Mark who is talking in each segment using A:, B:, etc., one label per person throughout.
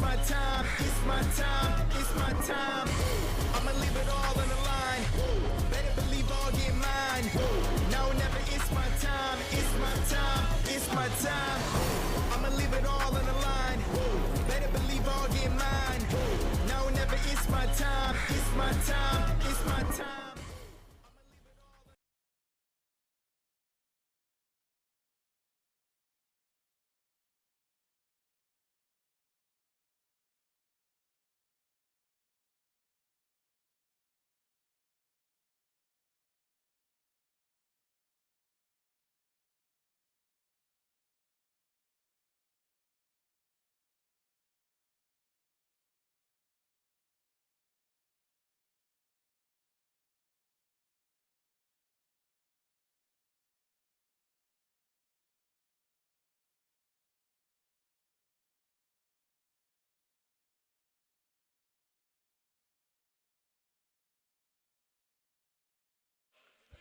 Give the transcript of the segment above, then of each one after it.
A: my time, it's my time, it's my time. I'ma leave it all on the line. Better believe I'll get mine. Now or never, it's my time, it's my time, it's my time. I'ma leave it all on the line. Better believe I'll get mine. Now or never, it's my time, it's my time, it's my time.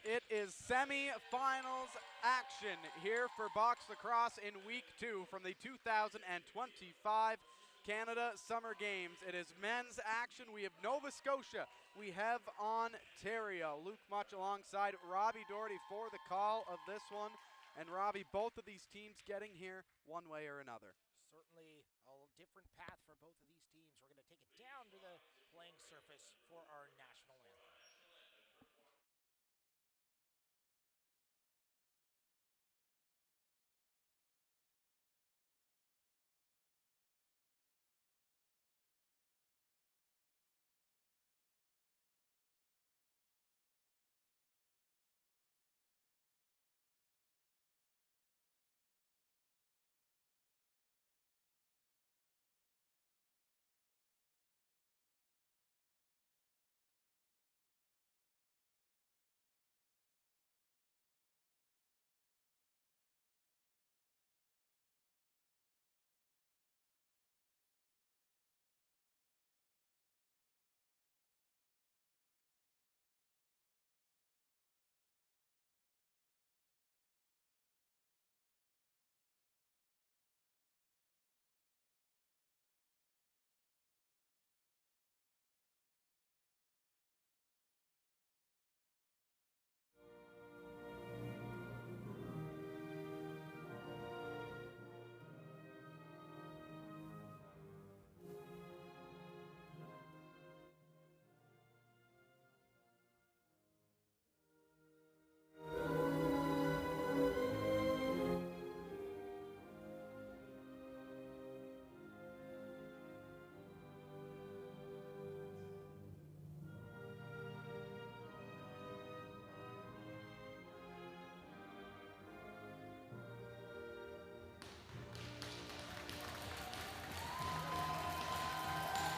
B: It is semi-finals action here for box lacrosse in week 2 from the 2025 Canada Summer Games. It is men's action. We have Nova Scotia. We have Ontario. Luke Much alongside Robbie Doherty for the call of this one. And Robbie, both of these teams getting here one way or another.
C: Certainly a different path for both of these teams. We're going to take it down to the playing surface for our national anthem.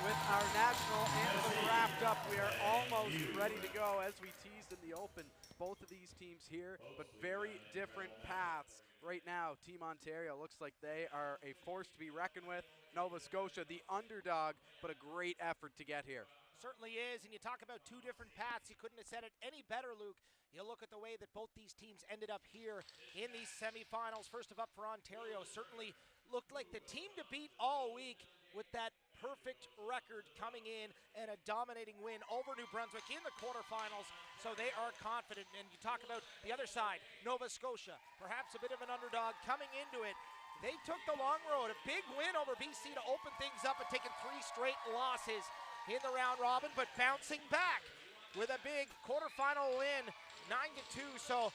B: With our national anthem wrapped up, we are almost ready to go. As we teased in the open, both of these teams here, but very different paths. Right now, Team Ontario looks like they are a force to be reckoned with. Nova Scotia, the underdog, but a great effort to get here.
C: Certainly is, and you talk about two different paths. You couldn't have said it any better, Luke. You look at the way that both these teams ended up here in these semifinals. First of up for Ontario, certainly looked like the team to beat all week with that perfect record coming in and a dominating win over New Brunswick in the quarterfinals. So they are confident. And you talk about the other side, Nova Scotia, perhaps a bit of an underdog coming into it. They took the long road, a big win over BC to open things up and taking 3 straight losses in the round robin, but bouncing back with a big quarterfinal win, 9-2. So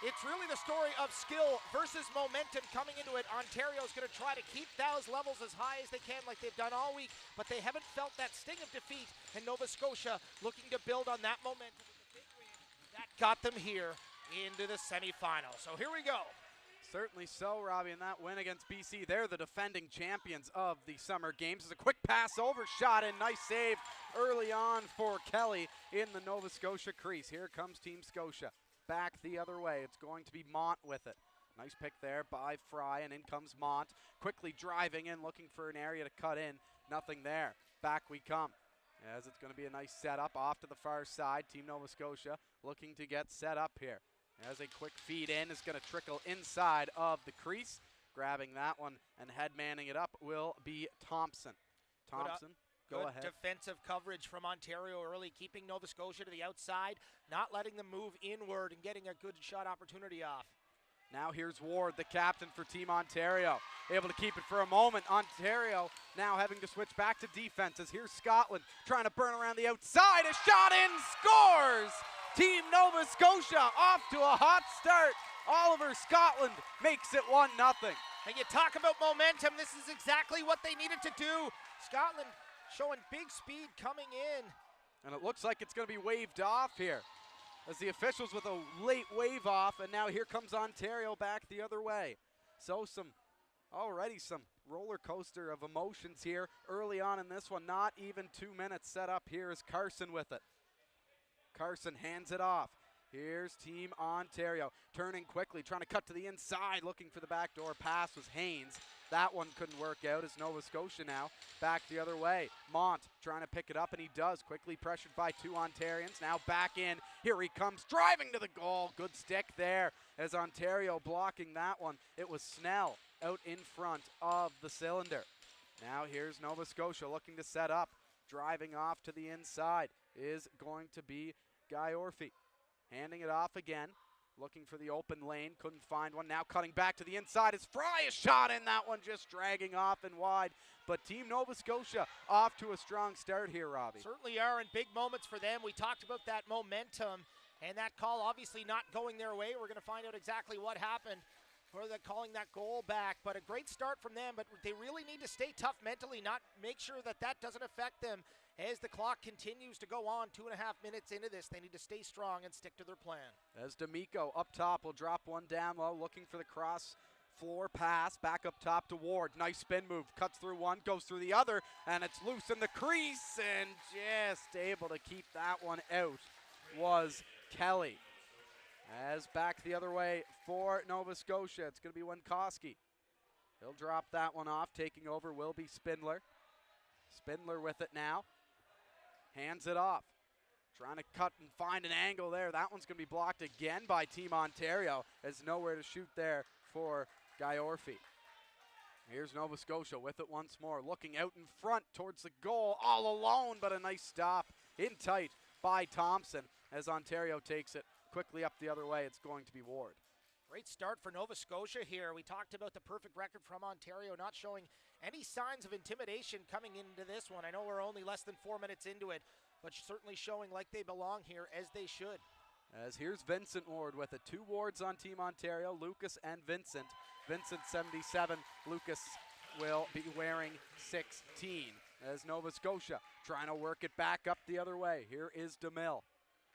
C: it's really the story of skill versus momentum coming into it. Ontario's going to try to keep those levels as high as they can like they've done all week, but they haven't felt that sting of defeat, and Nova Scotia looking to build on that momentum with a big win that got them here into the semifinals. So here we go.
B: Certainly so, Robbie, and that win against BC, they're the defending champions of the Summer Games. It's a quick pass over, shot, and nice save early on for Kelly in the Nova Scotia crease. Here comes Team Scotia. Back the other way. It's going to be Mont with it. Nice pick there by Fry, and in comes Mont. Quickly driving in, looking for an area to cut in. Nothing there. Back we come. As it's going to be a nice setup off to the far side. Team Nova Scotia looking to get set up here. As a quick feed in is going to trickle inside of the crease. Grabbing that one and head manning it up will be Thompson. Thompson, go
C: Good
B: ahead.
C: defensive coverage from Ontario early, keeping Nova Scotia to the outside, not letting them move inward and getting a good shot opportunity off.
B: Now here's Ward, the captain for Team Ontario. Able to keep it for a moment. Ontario now having to switch back to defense as here's Scotland trying to burn around the outside. A shot in, scores! Team Nova Scotia off to a hot start. Oliver Scotland makes it 1-0.
C: And you talk about momentum, this is exactly what they needed to do. Scotland showing big speed coming in.
B: And it looks like it's going to be waved off here as the officials with a late wave off, and now here comes Ontario back the other way. So already some roller coaster of emotions here early on in this one. Not even 2 minutes set up. Here is Carson with it. Carson hands it off. Here's Team Ontario turning quickly, trying to cut to the inside, looking for the backdoor pass was Haynes. That one couldn't work out as Nova Scotia now back the other way. Mont trying to pick it up, and he does. Quickly pressured by 2 Ontarians. Now back in. Here he comes, driving to the goal. Good stick there as Ontario blocking that one. It was Snell out in front of the cylinder. Now here's Nova Scotia looking to set up. Driving off to the inside is going to be Guy Orphy. Handing it off again, looking for the open lane, couldn't find one. Now cutting back to the inside is Fry, a shot in, that one just dragging off and wide. But Team Nova Scotia off to a strong start here, Robbie.
C: Certainly are, and big moments for them. We talked about that momentum, and that call obviously not going their way. We're going to find out exactly what happened for the calling that goal back. But a great start from them, but they really need to stay tough mentally, not make sure that doesn't affect them. As the clock continues to go on, 2.5 minutes into this, they need to stay strong and stick to their plan.
B: As D'Amico up top will drop one down low, looking for the cross floor pass, back up top to Ward. Nice spin move, cuts through one, goes through the other, and it's loose in the crease, and just able to keep that one out was Kelly. As back the other way for Nova Scotia, it's going to be Winkowski. He'll drop that one off, taking over will be Spindler. Spindler with it now. Hands it off. Trying to cut and find an angle there. That one's going to be blocked again by Team Ontario. There's nowhere to shoot there for Guy Orphy. Here's Nova Scotia with it once more. Looking out in front towards the goal. All alone, but a nice stop in tight by Thompson as Ontario takes it quickly up the other way. It's going to be Ward.
C: Great start for Nova Scotia here. We talked about the perfect record from Ontario, not showing any signs of intimidation coming into this one. I know we're only less than 4 minutes into it, but certainly showing like they belong here, as they should.
B: As here's Vincent Ward with it. 2 Wards on Team Ontario, Lucas and Vincent. Vincent 77, Lucas will be wearing 16. As Nova Scotia trying to work it back up the other way. Here is DeMille.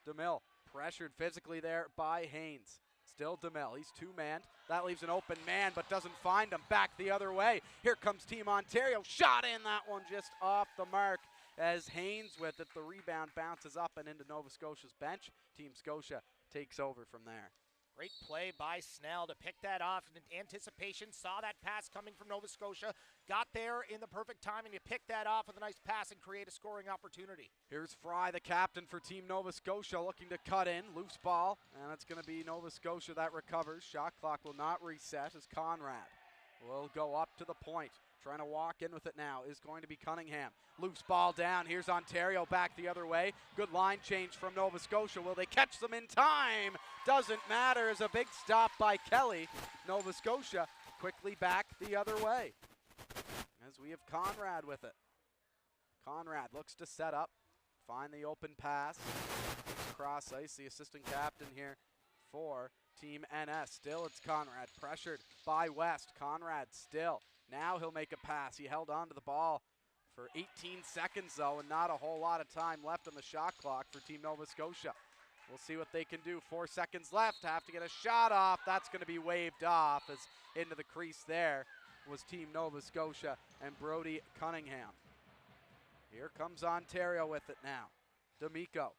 B: DeMille pressured physically there by Haynes. Still DeMille, he's 2-manned. That leaves an open man, but doesn't find him. Back the other way. Here comes Team Ontario. Shot in, that one just off the mark. As Haynes with it, the rebound bounces up and into Nova Scotia's bench. Team Scotia takes over from there.
C: Great play by Snell to pick that off in anticipation. Saw that pass coming from Nova Scotia. Got there in the perfect timing to pick that off with a nice pass and create a scoring opportunity.
B: Here's Fry, the captain for Team Nova Scotia, looking to cut in. Loose ball, and it's going to be Nova Scotia that recovers. Shot clock will not reset as Conrad will go up to the point. Trying to walk in with it now is going to be Cunningham. Loose ball down. Here's Ontario back the other way. Good line change from Nova Scotia. Will they catch them in time? Doesn't matter as a big stop by Kelly. Nova Scotia quickly back the other way. As we have Conrad with it. Conrad looks to set up. Find the open pass. Cross ice, the assistant captain here for Team NS. Still it's Conrad. Pressured by West. Conrad still. Now he'll make a pass. He held on to the ball for 18 seconds, though, and not a whole lot of time left on the shot clock for Team Nova Scotia. We'll see what they can do. 4 seconds left. Have to get a shot off. That's going to be waved off as into the crease there was Team Nova Scotia and Brody Cunningham. Here comes Ontario with it now. D'Amico.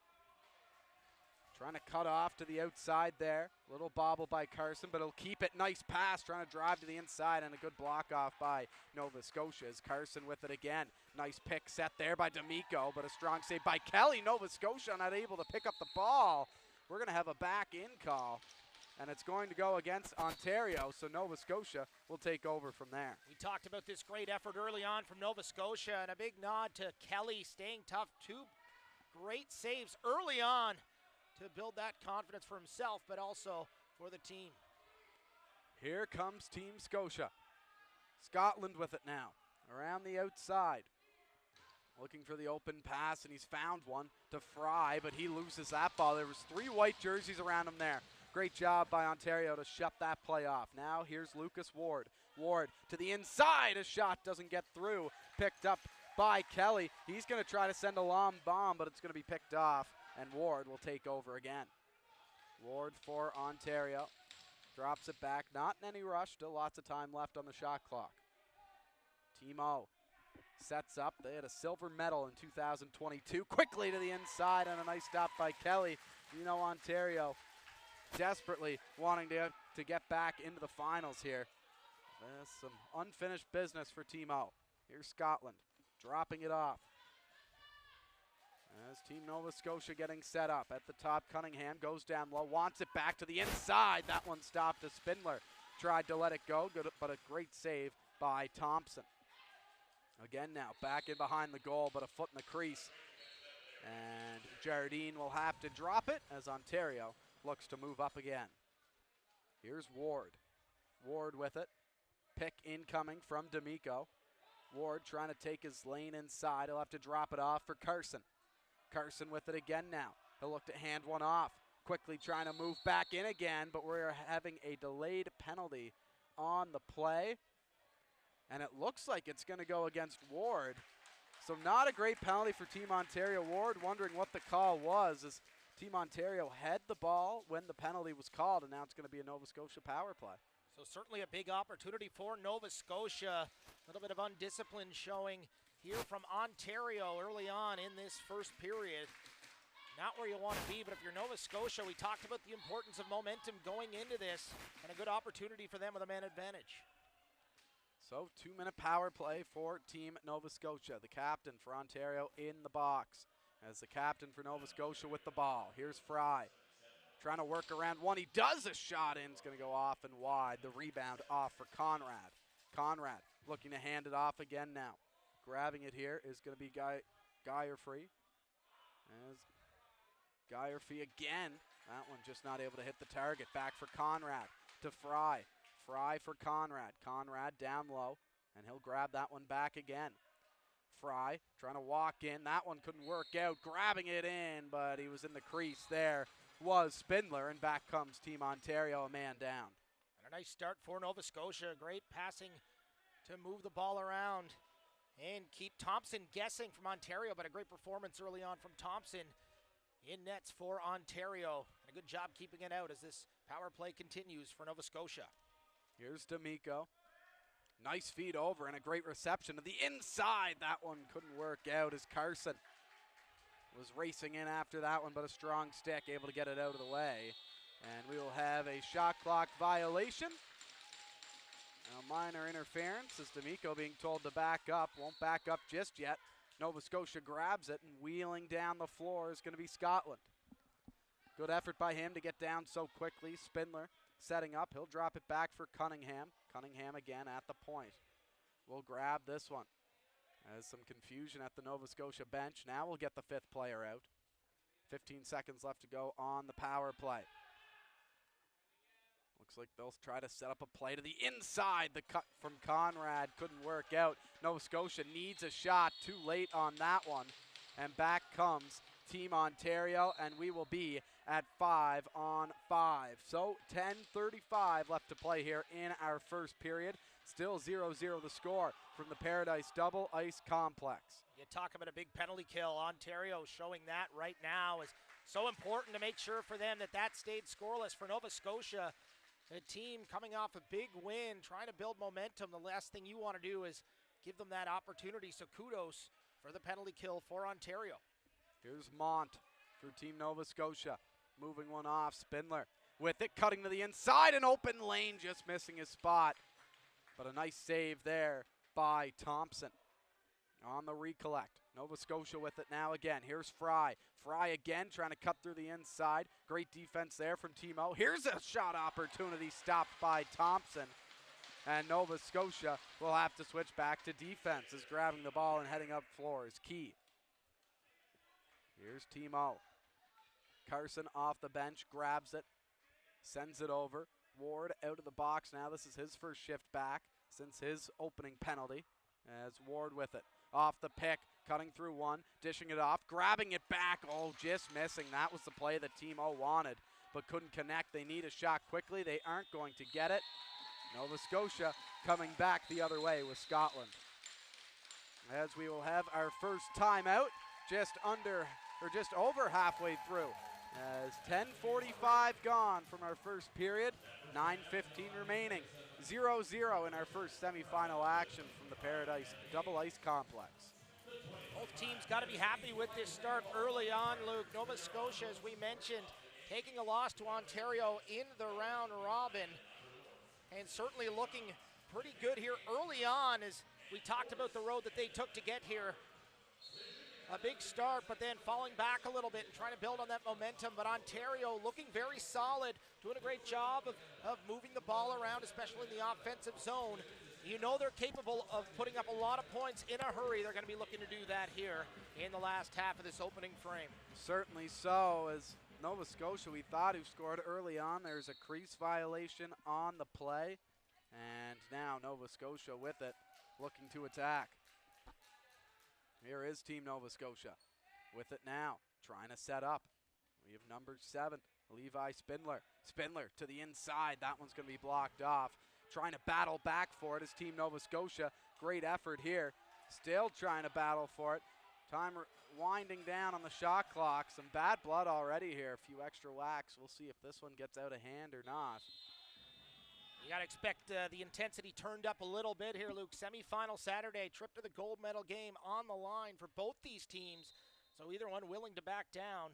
B: Trying to cut off to the outside there. Little bobble by Carson, but he'll keep it. Nice pass, trying to drive to the inside, and a good block off by Nova Scotia as Carson with it again. Nice pick set there by D'Amico, but a strong save by Kelly. Nova Scotia not able to pick up the ball. We're going to have a back-in call and it's going to go against Ontario, so Nova Scotia will take over from there.
C: We talked about this great effort early on from Nova Scotia, and a big nod to Kelly staying tough. 2 great saves early on to build that confidence for himself, but also for the team.
B: Here comes Team Scotia. Scotland with it now, around the outside. Looking for the open pass, and he's found one to Fry, but he loses that ball. There was 3 white jerseys around him there. Great job by Ontario to shut that play off. Now here's Lucas Ward. Ward to the inside. A shot doesn't get through. Picked up by Kelly. He's going to try to send a long bomb, but it's going to be picked off, and Ward will take over again. Ward for Ontario. Drops it back. Not in any rush. Still lots of time left on the shot clock. Team O sets up. They had a silver medal in 2022. Quickly to the inside, and a nice stop by Kelly. You know, Ontario desperately wanting to get back into the finals here. There's some unfinished business for Team O. Here's Scotland dropping it off. As Team Nova Scotia getting set up at the top, Cunningham goes down low, wants it back to the inside. That one stopped as Spindler tried to let it go, but a great save by Thompson. Again now, back in behind the goal, but a foot in the crease. And Jardine will have to drop it as Ontario looks to move up again. Here's Ward. Ward with it. Pick incoming from D'Amico. Ward trying to take his lane inside. He'll have to drop it off for Carson. Carson with it again now. He'll look to hand one off. Quickly trying to move back in again, but we're having a delayed penalty on the play. And it looks like it's going to go against Ward. So not a great penalty for Team Ontario. Ward wondering what the call was as Team Ontario had the ball when the penalty was called, and now it's going to be a Nova Scotia power play.
C: So certainly a big opportunity for Nova Scotia. A little bit of undiscipline showing here from Ontario early on in this first period. Not where you want to be, but if you're Nova Scotia, we talked about the importance of momentum going into this, and a good opportunity for them with a man advantage.
B: So 2-minute power play for Team Nova Scotia. The captain for Ontario in the box. As the captain for Nova Scotia with the ball. Here's Fry. Trying to work around one. He does a shot in. It's going to go off and wide. The rebound off for Conrad. Conrad looking to hand it off again now. Grabbing it here is going to be Geierfree. As Geierfree again. That one just not able to hit the target. Back for Conrad to Fry. Fry for Conrad. Conrad down low, and he'll grab that one back again. Fry trying to walk in. That one couldn't work out. Grabbing it in, but he was in the crease there. Was Spindler, and back comes Team Ontario, a man down.
C: And a nice start for Nova Scotia. Great passing to move the ball around and keep Thompson guessing from Ontario, but a great performance early on from Thompson in nets for Ontario. And a good job keeping it out as this power play continues for Nova Scotia.
B: Here's D'Amico. Nice feed over and a great reception to the inside. That one couldn't work out as Carson was racing in after that one, but a strong stick able to get it out of the way. And we will have a shot clock violation. A minor interference as D'Amico being told to back up. Won't back up just yet. Nova Scotia grabs it, and wheeling down the floor is going to be Scotland. Good effort by him to get down so quickly. Spindler setting up. He'll drop it back for Cunningham. Cunningham again at the point. We'll grab this one. There's some confusion at the Nova Scotia bench. Now we'll get the 5th player out. 15 seconds left to go on the power play. Looks like they'll try to set up a play to the inside. The cut from Conrad couldn't work out. Nova Scotia needs a shot. Too late on that one. And back comes Team Ontario, and we will be at 5-on-5. So 10:35 left to play here in our first period. Still 0-0 the score from the Paradise Double Ice Complex.
C: You talk about a big penalty kill. Ontario showing that right now is so important to make sure for them that stayed scoreless. For Nova Scotia, a team coming off a big win, trying to build momentum. The last thing you want to do is give them that opportunity. So kudos for the penalty kill for Ontario.
B: Here's Mont for Team Nova Scotia. Moving one off. Spindler with it, cutting to the inside. An open lane, just missing his spot. But a nice save there by Thompson. on the recollect. Nova Scotia with it now again. Here's Fry. Fry again trying to cut through the inside. Great defense there from Timo. Here's a shot opportunity stopped by Thompson. And Nova Scotia will have to switch back to defense as grabbing the ball and heading up floor is key. Here's Timo. Carson off the bench, grabs it, sends it over. Ward out of the box now. This is his first shift back since his opening penalty. As Ward with it. Off the pick, cutting through one, dishing it off, grabbing it back. Oh, just missing. That was the play that Timo wanted, but couldn't connect. They need a shot quickly. They aren't going to get it. Nova Scotia coming back the other way with Scotland. As we will have our first timeout, just over halfway through. As 10:45 gone from our first period, 9:15 remaining. 0-0 in our first semifinal action from the Paradise Double Ice Complex.
C: Both teams got to be happy with this start early on, Luke. Nova Scotia, as we mentioned, taking a loss to Ontario in the round robin, and certainly looking pretty good here early on as we talked about the road that they took to get here. A big start, but then falling back a little bit and trying to build on that momentum. But Ontario looking very solid, doing a great job of moving the ball around, especially in the offensive zone. You know they're capable of putting up a lot of points in a hurry. They're going to be looking to do that here in the last half of this opening frame.
B: Certainly so, as Nova Scotia, we thought, who scored early on. There's a crease violation on the play. And now Nova Scotia with it, looking to attack. Here is Team Nova Scotia with it now, trying to set up. We have number 7, Levi Spindler. Spindler to the inside. That one's going to be blocked off. Trying to battle back for it is Team Nova Scotia. Great effort here. Still trying to battle for it. Time winding down on the shot clock. Some bad blood already here. A few extra whacks. We'll see if this one gets out of hand or not.
C: You got to expect the intensity turned up a little bit here, Luke. Semifinal Saturday, trip to the gold medal game on the line for both these teams. So either one willing to back down,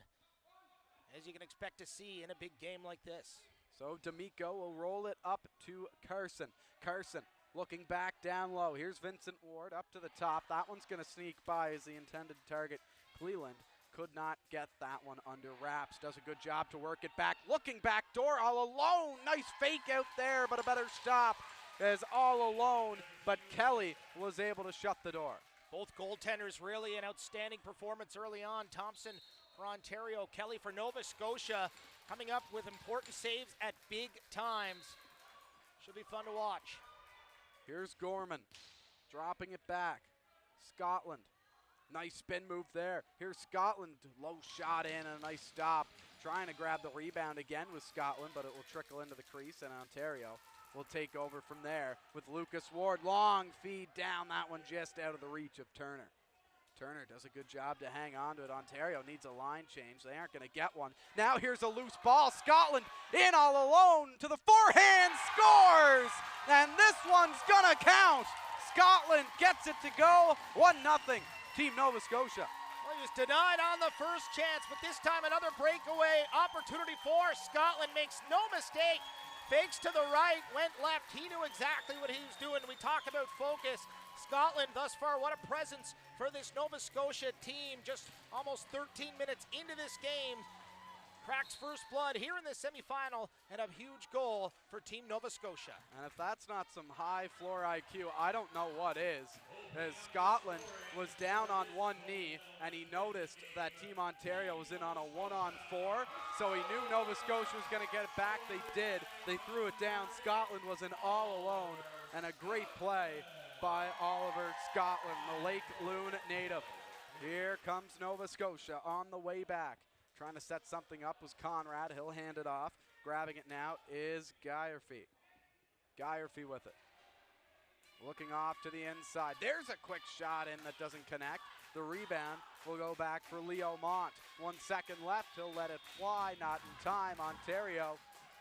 C: as you can expect to see in a big game like this.
B: So D'Amico will roll it up to Carson. Carson looking back down low. Here's Vincent Ward up to the top. That one's going to sneak by as the intended target. Cleland could not get that one under wraps. Does a good job to work it back. Looking back door all alone. Nice fake out there, but a better stop is all alone. But Kelly was able to shut the door.
C: Both goaltenders really an outstanding performance early on. Thompson for Ontario, Kelly for Nova Scotia, coming up with important saves at big times. Should be fun to watch.
B: Here's Gorman dropping it back. Scotland. Nice spin move there. Here's Scotland, low shot in and a nice stop. Trying to grab the rebound again with Scotland, but it will trickle into the crease, and Ontario will take over from there with Lucas Ward. Long feed down, that one just out of the reach of Turner. Turner does a good job to hang on to it. Ontario needs a line change. They aren't going to get one. Now here's a loose ball. Scotland in all alone to the forehand, scores! And this one's going to count. Scotland gets it to go, 1-0. Team Nova Scotia.
C: Well, he was denied on the first chance, but this time another breakaway opportunity for Scotland. Makes no mistake. Fakes to the right, went left. He knew exactly what he was doing. We talk about focus. Scotland thus far, what a presence for this Nova Scotia team. Just almost 13 minutes into this game. Cracks first blood here in the semifinal, and a huge goal for Team Nova Scotia.
B: And if that's not some high floor IQ, I don't know what is. As Scotland was down on one knee, and he noticed that Team Ontario was in on a 1-on-4, so he knew Nova Scotia was going to get it back. They did. They threw it down. Scotland was in all alone, and a great play by Oliver Scotland, the Lake Loon native. Here comes Nova Scotia on the way back. Trying to set something up was Conrad. He'll hand it off. Grabbing it now is Geierfee. Geierfee with it. Looking off to the inside. There's a quick shot in that doesn't connect. The rebound will go back for Leo Mont. 1 second left. He'll let it fly. Not in time. Ontario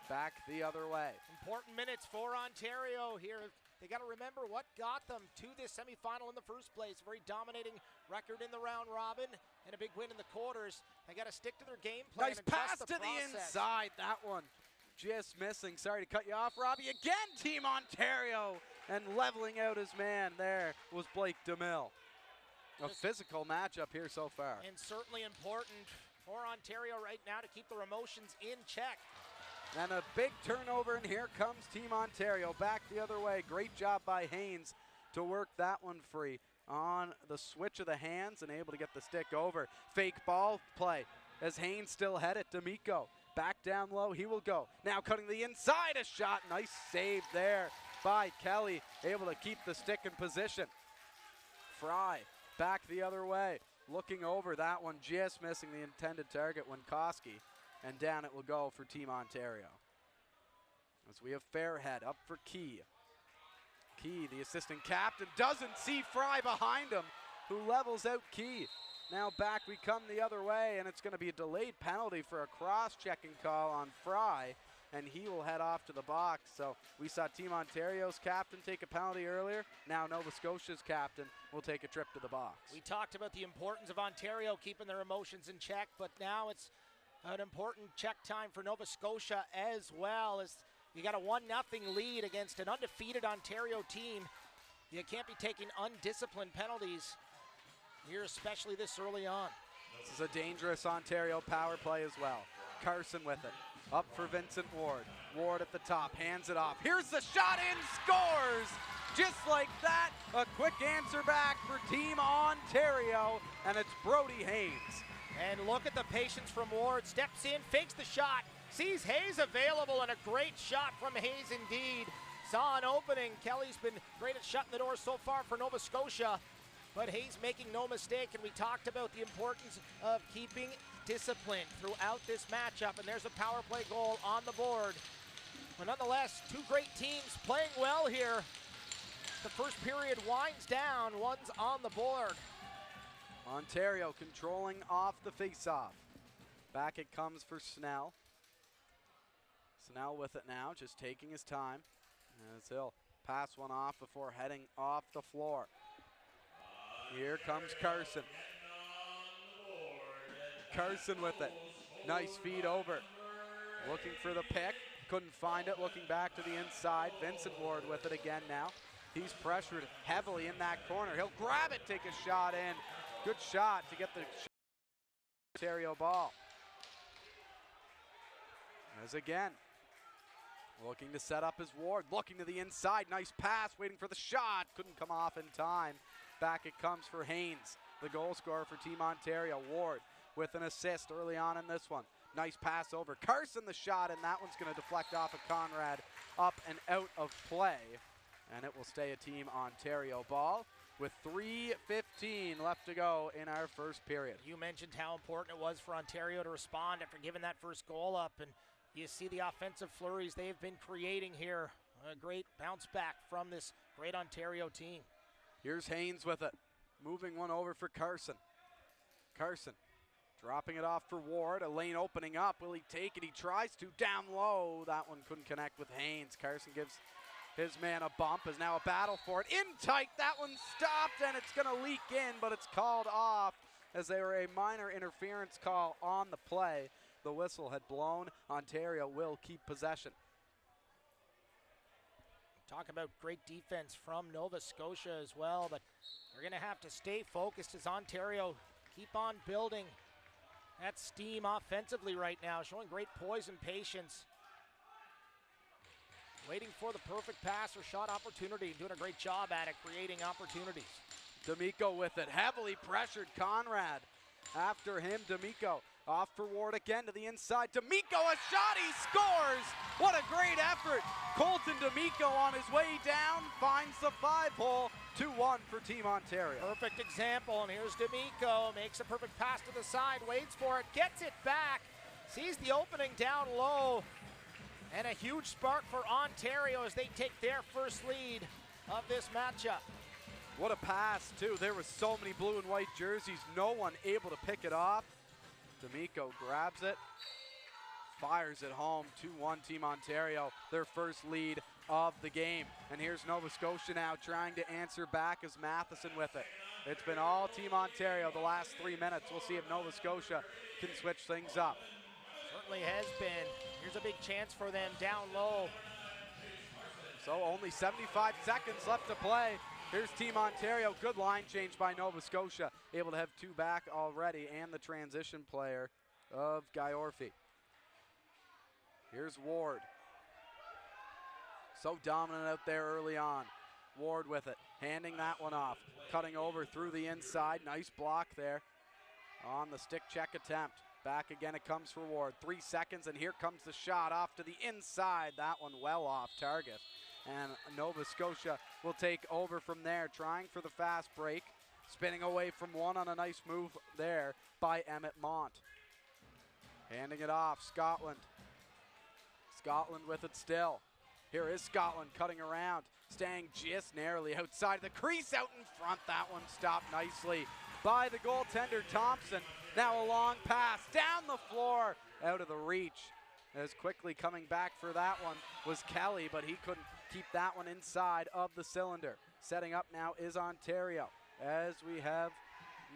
B: back the other way.
C: Important minutes for Ontario here. They got to remember what got them to this semifinal in the first place. Very dominating record in the round robin and a big win in the quarters. They got to stick to their game plan.
B: Nice pass to the inside. That one just missing. Sorry to cut you off, Robbie. Again, Team Ontario. And leveling out his man there was Blake DeMille. A physical matchup here so far.
C: And certainly important for Ontario right now to keep their emotions in check.
B: And a big turnover, and here comes Team Ontario back the other way. Great job by Haynes to work that one free on the switch of the hands and able to get the stick over. Fake ball play as Haynes still had it. D'Amico back down low, he will go. Now cutting the inside, a shot, nice save there by Kelly, able to keep the stick in position. Fry back the other way, looking over that one, just missing the intended target, Winkoski, and down it will go for Team Ontario. As we have Fairhead up for Key. Key, the assistant captain, doesn't see Fry behind him, who levels out Key. Now back we come the other way, and it's going to be a delayed penalty for a cross-checking call on Fry, and he will head off to the box. So we saw Team Ontario's captain take a penalty earlier. Now Nova Scotia's captain will take a trip to the box.
C: We talked about the importance of Ontario keeping their emotions in check, but now it's an important check time for Nova Scotia as well. As you got a 1-0 lead against an undefeated Ontario team. You can't be taking undisciplined penalties here, especially this early on.
B: This is a dangerous Ontario power play as well. Carson with it. Up for Vincent Ward. Ward at the top, hands it off. Here's the shot in, scores! Just like that, a quick answer back for Team Ontario, and it's Brody Haynes.
C: And look at the patience from Ward. Steps in, fakes the shot, sees Hayes available, and a great shot from Hayes indeed. Saw an opening. Kelly's been great at shutting the door so far for Nova Scotia, but Hayes making no mistake, and we talked about the importance of keeping discipline throughout this matchup, and there's a power play goal on the board. But nonetheless, two great teams playing well here. The first period winds down, one's on the board.
B: Ontario controlling off the face-off. Back it comes for Snell. Snell with it now, just taking his time. As he'll pass one off before heading off the floor. Here comes Carson. Carson with it. Nice feed over. Looking for the pick. Couldn't find it. Looking back to the inside. Vincent Ward with it again now. He's pressured heavily in that corner. He'll grab it, take a shot in. Good shot to get the Ontario ball. As again, looking to set up his Ward. Looking to the inside. Nice pass. Waiting for the shot. Couldn't come off in time. Back it comes for Haynes, the goal scorer for Team Ontario. Ward with an assist early on in this one. Nice pass over. Carson the shot, and that one's going to deflect off of Conrad, up and out of play. And it will stay a Team Ontario ball with 3:15 left to go in our first period.
C: You mentioned how important it was for Ontario to respond after giving that first goal up, and you see the offensive flurries they've been creating here. A great bounce back from this great Ontario team.
B: Here's Haynes with it. Moving one over for Carson. Carson dropping it off for Ward. A lane opening up. Will he take it? He tries to. Down low. That one couldn't connect with Haynes. Carson gives his man a bump. Is now a battle for it. In tight. That one stopped, and it's going to leak in, but it's called off as they were a minor interference call on the play. The whistle had blown. Ontario will keep possession.
C: Talk about great defense from Nova Scotia as well, but they're going to have to stay focused as Ontario keep on building that steam offensively right now, showing great poise and patience. Waiting for the perfect pass or shot opportunity, doing a great job at it, creating opportunities.
B: D'Amico with it, heavily pressured Conrad. After him, D'Amico off for Ward again to the inside. D'Amico, a shot, he scores! What a great effort! Colton D'Amico on his way down, finds the 5-hole, 2-1 for Team Ontario.
C: Perfect example, and here's D'Amico, makes a perfect pass to the side, waits for it, gets it back, sees the opening down low, and a huge spark for Ontario as they take their first lead of this matchup.
B: What a pass, too. There was so many blue and white jerseys, no one able to pick it off. D'Amico grabs it, fires it home, 2-1 Team Ontario, their first lead of the game. And here's Nova Scotia now trying to answer back as Matheson with it. It's been all Team Ontario the last 3 minutes. We'll see if Nova Scotia can switch things up.
C: Certainly has been. Here's a big chance for them down low.
B: So only 75 seconds left to play Here's Team Ontario. Good line change by Nova Scotia. Able to have 2 back already, and the transition player of Guy Orphy. Here's Ward. So dominant out there early on. Ward with it, handing that one off. Cutting over through the inside. Nice block there on the stick check attempt. Back again it comes for Ward. 3 seconds, and here comes the shot off to the inside. That one well off target. And Nova Scotia will take over from there, trying for the fast break. Spinning away from one on a nice move there by Emmett Mont. Handing it off, Scotland. Scotland with it still. Here is Scotland cutting around, staying just narrowly outside the crease, out in front. That one stopped nicely by the goaltender Thompson. Now a long pass down the floor, out of the reach. As quickly coming back for that one was Kelly, but he couldn't keep that one inside of the cylinder. Setting up now is Ontario, as we have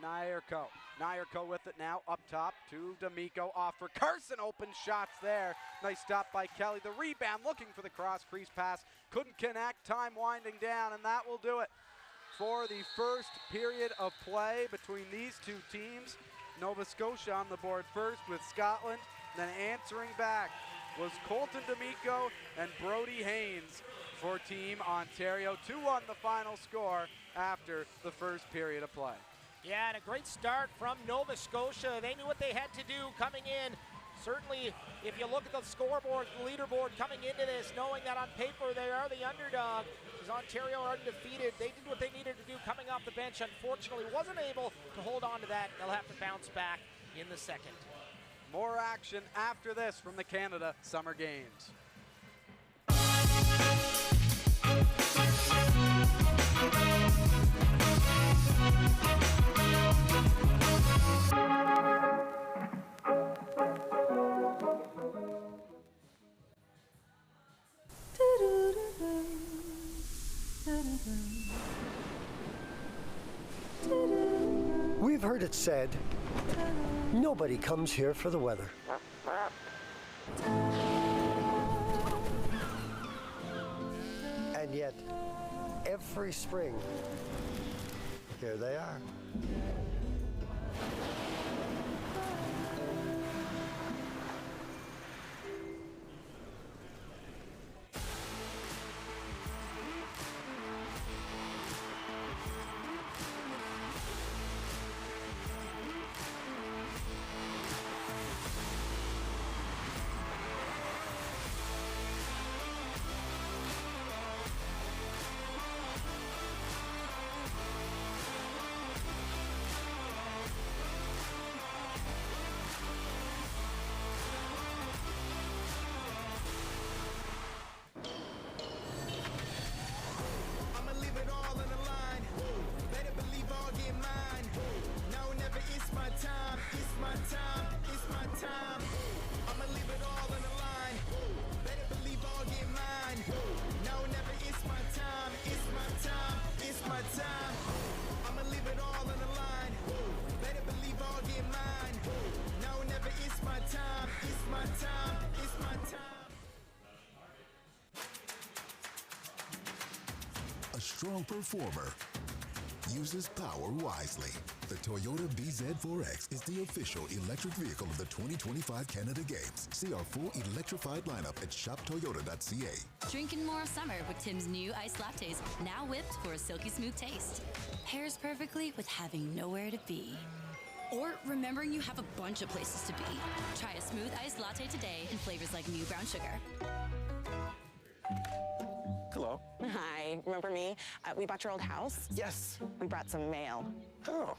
B: Nyarko. Nyarko with it now, up top to D'Amico, off for Carson. Open shots there. Nice stop by Kelly. The rebound, looking for the cross crease pass. Couldn't connect, time winding down, and that will do it for the first period of play between these two teams. Nova Scotia on the board first with Scotland. Then answering back was Colton D'Amico and Brody Haynes for Team Ontario. 2-1 the final score after the first period of play.
C: Yeah, and a great start from Nova Scotia. They knew what they had to do coming in. Certainly, if you look at the scoreboard, the leaderboard coming into this, knowing that on paper they are the underdog, because Ontario are undefeated, they did what they needed to do coming off the bench. Unfortunately, wasn't able to hold on to that. They'll have to bounce back in the second.
B: More action after this from the Canada Summer Games.
D: We've heard it said, nobody comes here for the weather. And yet, every spring, here they are.
E: A strong performer uses power wisely. The Toyota BZ4X is the official electric vehicle of the 2025 Canada Games. See our full electrified lineup at shoptoyota.ca.
F: Drinking more summer with Tim's new iced lattes, now whipped for a silky smooth taste. Pairs perfectly with having nowhere to be. Or remembering you have a bunch of places to be. Try a smooth iced latte today in flavors like new brown sugar.
G: Hello.
H: Hi, remember me? We bought your old house.
G: Yes.
H: We brought some mail.
G: Oh.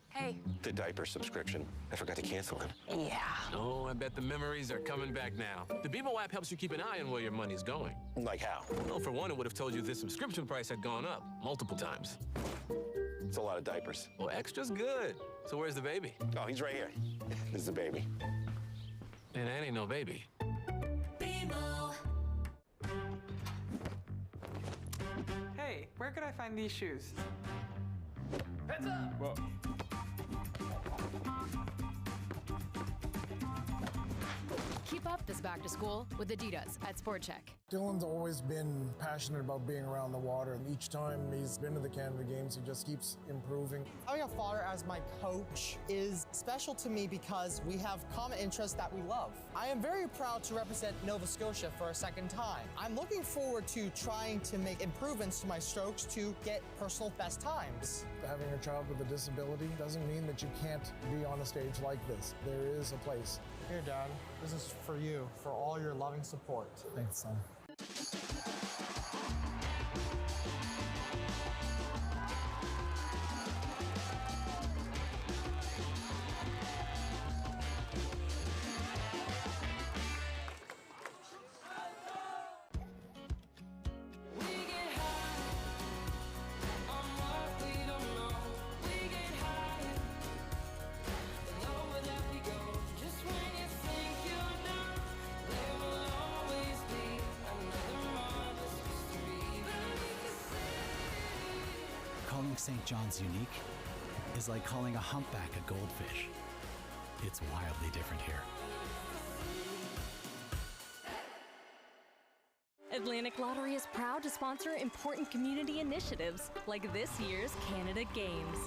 H: Hey.
G: The diaper subscription. I forgot to cancel it.
H: Yeah.
I: Oh, I bet the memories are coming back now. The Bebo app helps you keep an eye on where your money's going.
G: Like how?
I: Well, for one, it would have told you this subscription price had gone up multiple times.
G: It's a lot of diapers.
I: Well, extra's good. So where's the baby?
G: Oh, he's right here. This is the baby.
I: And that ain't no baby.
J: Hey, where could I find these shoes?
I: Heads up!
J: Whoa.
K: Keep up this back to school with Adidas at Sport Check. Dylan's always been passionate about being around the water, and each time he's been to the Canada Games, he just keeps improving.
L: Having a father as my coach is special to me because we have common interests that we love. I am very proud to represent Nova Scotia for a second time. I'm looking forward to trying to make improvements to my strokes to get personal best times.
K: Having a child with a disability doesn't mean that you can't be on a stage like this. There is a place.
L: Here, Dad, this is for you, for all your loving support.
K: Thanks, son.
M: Calling St. John's unique is like calling a humpback a goldfish. It's wildly different here.
N: Atlantic Lottery is proud to sponsor important community initiatives like this year's Canada Games.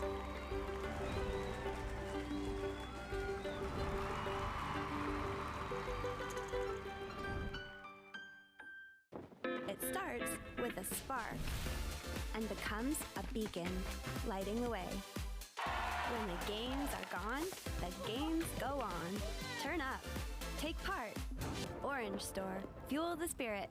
O: It starts with a spark and becomes a beacon, lighting the way. When the games are gone, the games go on. Turn up. Take part. Orange Store. Fuel the spirit.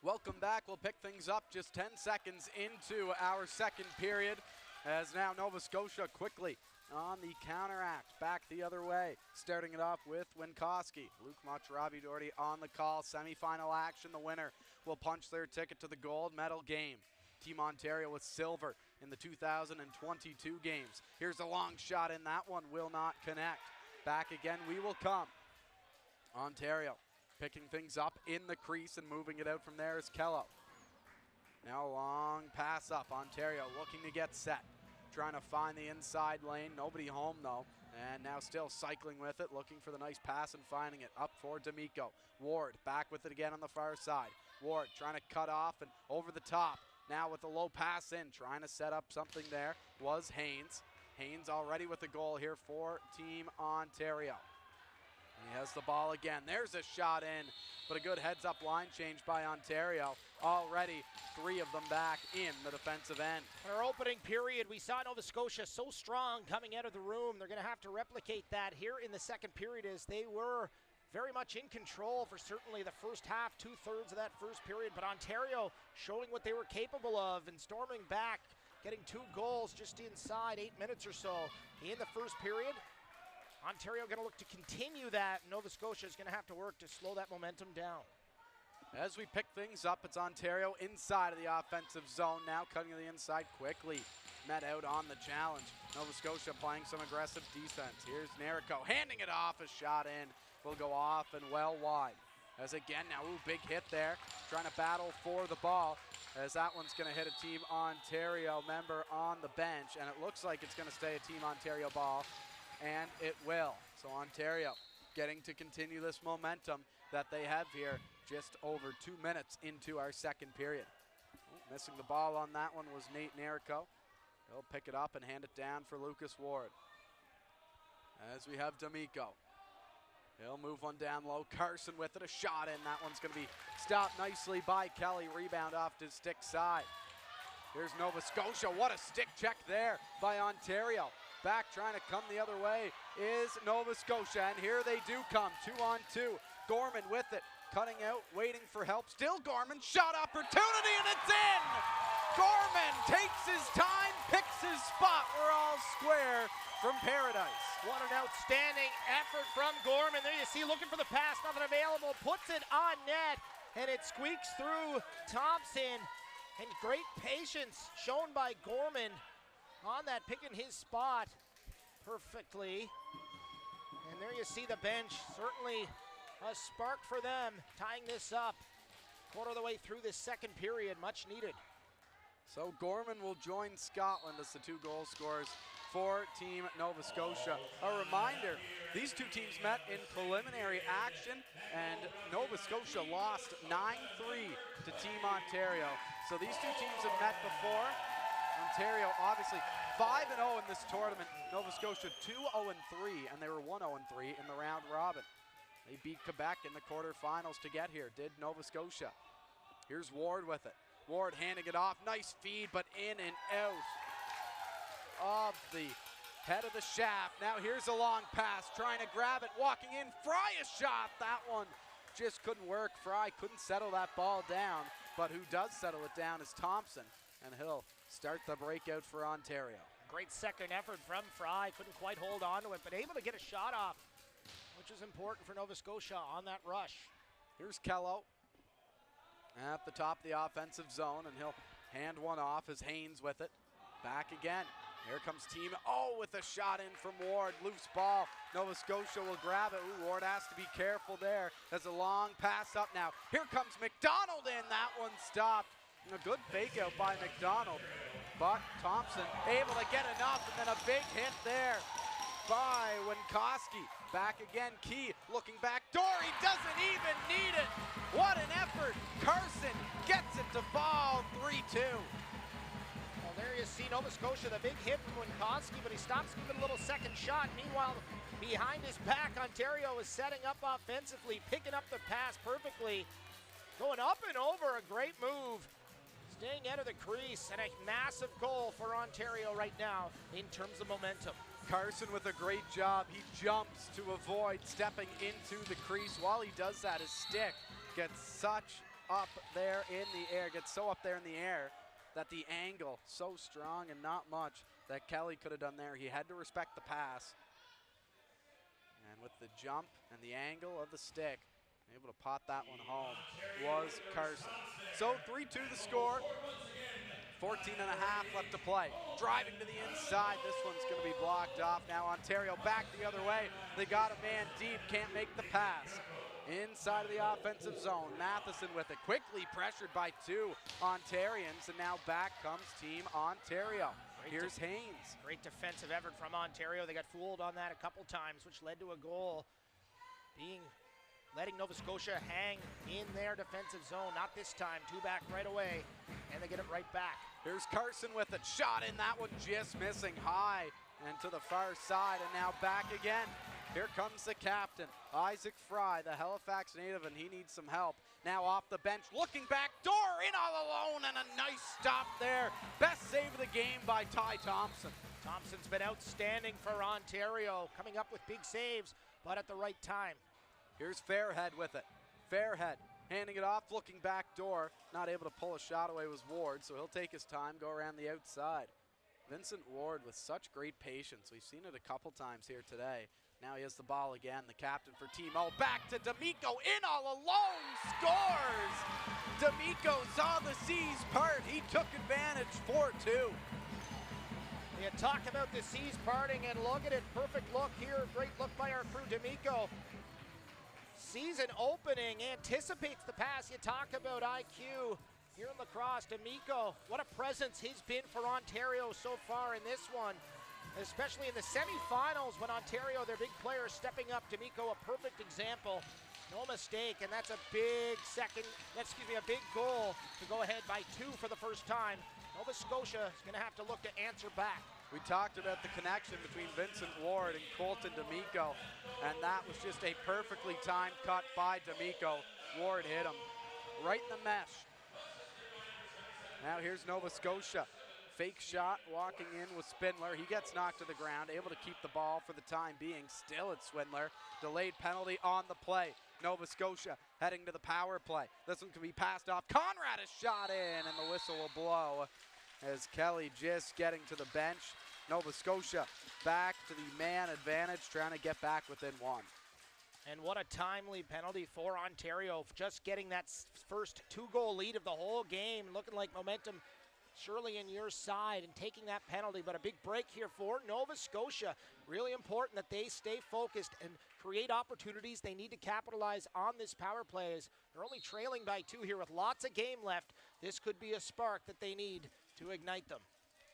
B: Welcome back. We'll pick things up just 10 seconds into our second period, as now Nova Scotia quickly on the counteract, back the other way, starting it off with Winkowski. Luke Mocharabi-Doherty on the call. Semifinal action. The winner will punch their ticket to the gold medal game. Team Ontario with silver in the 2022 games. Here's a long shot, and that one will not connect. Back again we will come. Ontario picking things up in the crease and moving it out from there is Kello. Now a long pass up. Ontario looking to get set. Trying to find the inside lane. Nobody home though. And now still cycling with it, looking for the nice pass and finding it up for D'Amico. Ward back with it again on the far side. Ward trying to cut off and over the top. Now with the low pass in, trying to set up something there was Haynes. Haynes already with the goal here for Team Ontario. And he has the ball again. There's a shot in, but a good heads-up line change by Ontario. Already 3 of them back in the defensive end.
C: In our opening period, we saw Nova Scotia so strong coming out of the room. They're going to have to replicate that here in the second period, as they were very much in control for certainly the first half, 2/3 of that first period. But Ontario showing what they were capable of and storming back, getting 2 goals just inside 8 minutes or so in the first period. Ontario going to look to continue that. Nova Scotia is going to have to work to slow that momentum down.
B: As we pick things up, it's Ontario inside of the offensive zone now, cutting to the inside quickly. Met out on the challenge. Nova Scotia playing some aggressive defense. Here's Nerico handing it off. A shot in will go off and well wide. As again now, big hit there. Trying to battle for the ball, as that one's going to hit a Team Ontario member on the bench, and it looks like it's going to stay a Team Ontario ball, and it will. So Ontario getting to continue this momentum that they have here just over 2 minutes into our second period. Missing the ball on that one was Nate Nerico. He'll pick it up and hand it down for Lucas Ward. As we have D'Amico. He'll move one down low. Carson with it, a shot in. That one's going to be stopped nicely by Kelly. Rebound off to stick side. Here's Nova Scotia. What a stick check there by Ontario. Back trying to come the other way is Nova Scotia, and here they do come. 2-on-2. Gorman with it. Cutting out, waiting for help. Still Gorman. Shot opportunity, and it's in! Gorman takes his time, picks his spot. We're all square from Paradise.
C: What an outstanding effort from Gorman. There you see, looking for the pass, nothing available. Puts it on net, and it squeaks through Thompson. And great patience shown by Gorman on that, picking his spot perfectly. And there you see the bench, certainly a spark for them, tying this up. Quarter of the way through this second period, much needed.
B: So Gorman will join Scotland as the 2 goal scorers for Team Nova Scotia. A reminder, these two teams met in preliminary action, and Nova Scotia lost 9-3 to Team Ontario. So these two teams have met before. Ontario obviously 5-0 in this tournament. Nova Scotia 2-0-3, and they were 1-0-3 in the round robin. They beat Quebec in the quarterfinals to get here, did Nova Scotia. Here's Ward with it. Ward handing it off, nice feed, but in and out of the head of the shaft. Now here's a long pass, trying to grab it, walking in, Fry a shot. That one just couldn't work. Fry couldn't settle that ball down, but who does settle it down is Thompson, and he'll start the breakout for Ontario.
C: Great second effort from Fry, couldn't quite hold on to it, but able to get a shot off, which is important for Nova Scotia on that rush.
B: Here's Kello at the top of the offensive zone, and he'll hand one off as Haynes with it. Back again. Here comes Team O with a shot in from Ward. Loose ball. Nova Scotia will grab it. Ooh, Ward has to be careful there. There's a long pass up now. Here comes McDonald in. That one stopped. A good fake out by McDonald. But Thompson able to get enough, and then a big hit there by Winkoski. Back again, Key looking back door. He doesn't even need it. What an effort. Carson gets it to fall. 3-2.
C: Well, there you see Nova Scotia, the big hit from Winkoski, but he stops giving a little second shot. Meanwhile, behind his back, Ontario is setting up offensively, picking up the pass perfectly. Going up and over, a great move. Staying out of the crease, and a massive goal for Ontario right now in terms of momentum.
B: Carson with a great job. He jumps to avoid stepping into the crease. While he does that, his stick gets such up there in the air, gets so up there in the air that the angle so strong and not much that Kelly could have done there. He had to respect the pass. And with the jump and the angle of the stick, able to pot that one home was Carson. So 3-2 the score. 14 and a half left to play. Driving to the inside. This one's going to be blocked off. Now Ontario back the other way. They got a man deep. Can't make the pass. Inside of the offensive zone. Matheson with it. Quickly pressured by two Ontarians. And now back comes Team Ontario. Here's Haynes.
C: Great defensive effort from Ontario. They got fooled on that a couple times, which led to a goal. Letting Nova Scotia hang in their defensive zone. Not this time. Two back right away. And they get it right back.
B: Here's Carson with it. Shot in. That one just missing high and to the far side. And now back again. Here comes the captain, Isaac Fry, the Halifax native, and he needs some help. Now off the bench, looking back door, in all alone, and a nice stop there. Best save of the game by Ty Thompson.
C: Thompson's been outstanding for Ontario, coming up with big saves, but at the right time.
B: Here's Fairhead with it. Fairhead handing it off, looking back door. Not able to pull a shot away was Ward, so he'll take his time, go around the outside. Vincent Ward with such great patience. We've seen it a couple times here today. Now he has the ball again, the captain for Team O. Back to D'Amico, in all alone, scores! D'Amico saw the seas part. He took advantage, 4-2.
C: You talk about the seas parting, and look at it, perfect look here. Great look by our crew, D'Amico. Season opening, anticipates the pass. You talk about IQ here in Lacrosse. D'Amico, what a presence he's been for Ontario so far in this one. Especially in the semifinals when Ontario, their big players stepping up. D'Amico, a perfect example. No mistake, and that's a big a big goal to go ahead by two for the first time. Nova Scotia is going to have to look to answer back.
B: We talked about the connection between Vincent Ward and Colton D'Amico, and that was just a perfectly timed cut by D'Amico. Ward hit him right in the mesh. Now here's Nova Scotia. Fake shot, walking in with Spindler. He gets knocked to the ground, able to keep the ball for the time being. Still it's Swindler. Delayed penalty on the play. Nova Scotia heading to the power play. This one can be passed off. Conrad is shot in, and the whistle will blow as Kelly just getting to the bench. Nova Scotia back to the man advantage, trying to get back within one.
C: And what a timely penalty for Ontario, just getting that first two-goal lead of the whole game, looking like momentum surely in your side and taking that penalty, but a big break here for Nova Scotia. Really important that they stay focused and create opportunities. They need to capitalize on this power play as they're only trailing by two here with lots of game left. This could be a spark that they need to ignite them.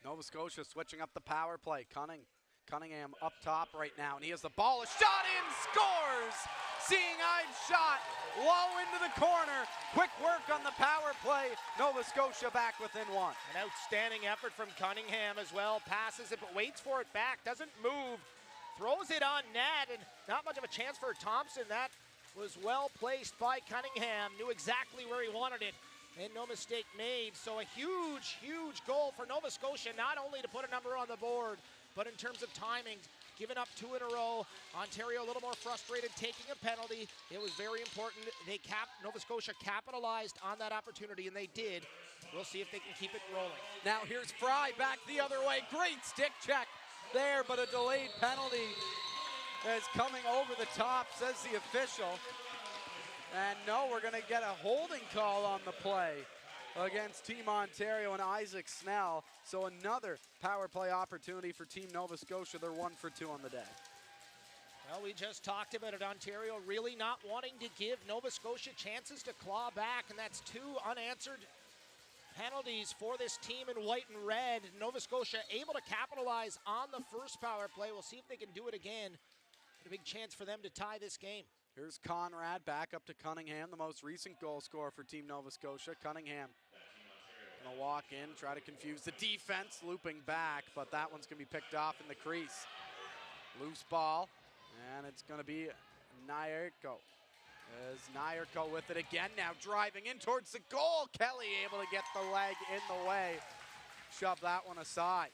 B: Nova Scotia switching up the power play. Cunningham up top right now, and he has the ball. A shot in, scores! Seeing Ives shot low into the corner. Quick work on the power play. Nova Scotia back within one.
C: An outstanding effort from Cunningham as well. Passes it, but waits for it back. Doesn't move. Throws it on net, and not much of a chance for Thompson. That was well placed by Cunningham. Knew exactly where he wanted it, and no mistake made. So a huge, huge goal for Nova Scotia, not only to put a number on the board, but in terms of timing, giving up 2 in a row. Ontario a little more frustrated, taking a penalty. It was very important. Nova Scotia capitalized on that opportunity, and they did. We'll see if they can keep it rolling.
B: Now here's Fry back the other way. Great stick check there, but a delayed penalty is coming over the top, says the official. And no, we're going to get a holding call on the play against Team Ontario and Isaac Snell. So another power play opportunity for Team Nova Scotia. They're 1 for 2 on the day.
C: Well, we just talked about it. Ontario really not wanting to give Nova Scotia chances to claw back, and that's 2 unanswered penalties for this team in white and red. Nova Scotia able to capitalize on the first power play. We'll see if they can do it again. A big chance for them to tie this game.
B: Here's Conrad back up to Cunningham, the most recent goal scorer for Team Nova Scotia. Cunningham gonna walk in, try to confuse the defense, looping back, but that one's gonna be picked off in the crease. Loose ball, and it's gonna be Nyarko. As Nyarko with it again now, driving in towards the goal. Kelly able to get the leg in the way. Shove that one aside.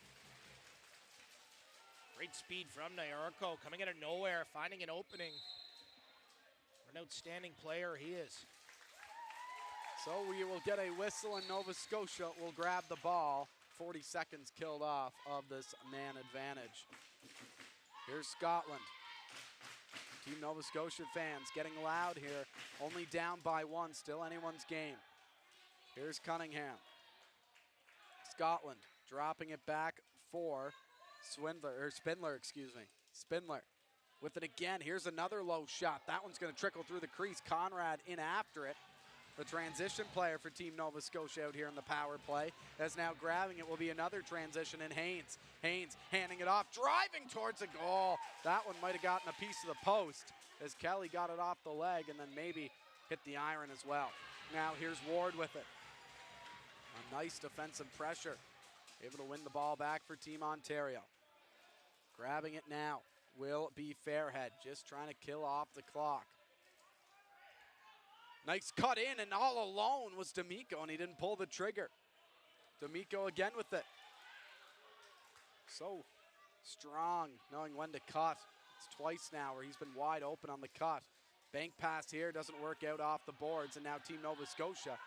C: Great speed from Nyarko, coming out of nowhere, finding an opening. An outstanding player he is.
B: So we will get a whistle, and Nova Scotia will grab the ball. 40 seconds killed off of this man advantage. Here's Scotland. Team Nova Scotia fans getting loud here. Only down by 1, still anyone's game. Here's Cunningham. Scotland dropping it back for Spindler, excuse me. Spindler with it again. Here's another low shot. That one's going to trickle through the crease. Conrad in after it. The transition player for Team Nova Scotia out here in the power play. As now grabbing it will be another transition in Haynes. Haynes handing it off, driving towards a goal. That one might have gotten a piece of the post as Kelly got it off the leg and then maybe hit the iron as well. Now here's Ward with it. A nice defensive pressure. Able to win the ball back for Team Ontario. Grabbing it now will be Fairhead, just trying to kill off the clock. Nice cut in, and all alone was D'Amico, and he didn't pull the trigger. D'Amico again with it. So strong, knowing when to cut. It's twice now where he's been wide open on the cut. Bank pass here, doesn't work out off the boards, and now Team Nova Scotia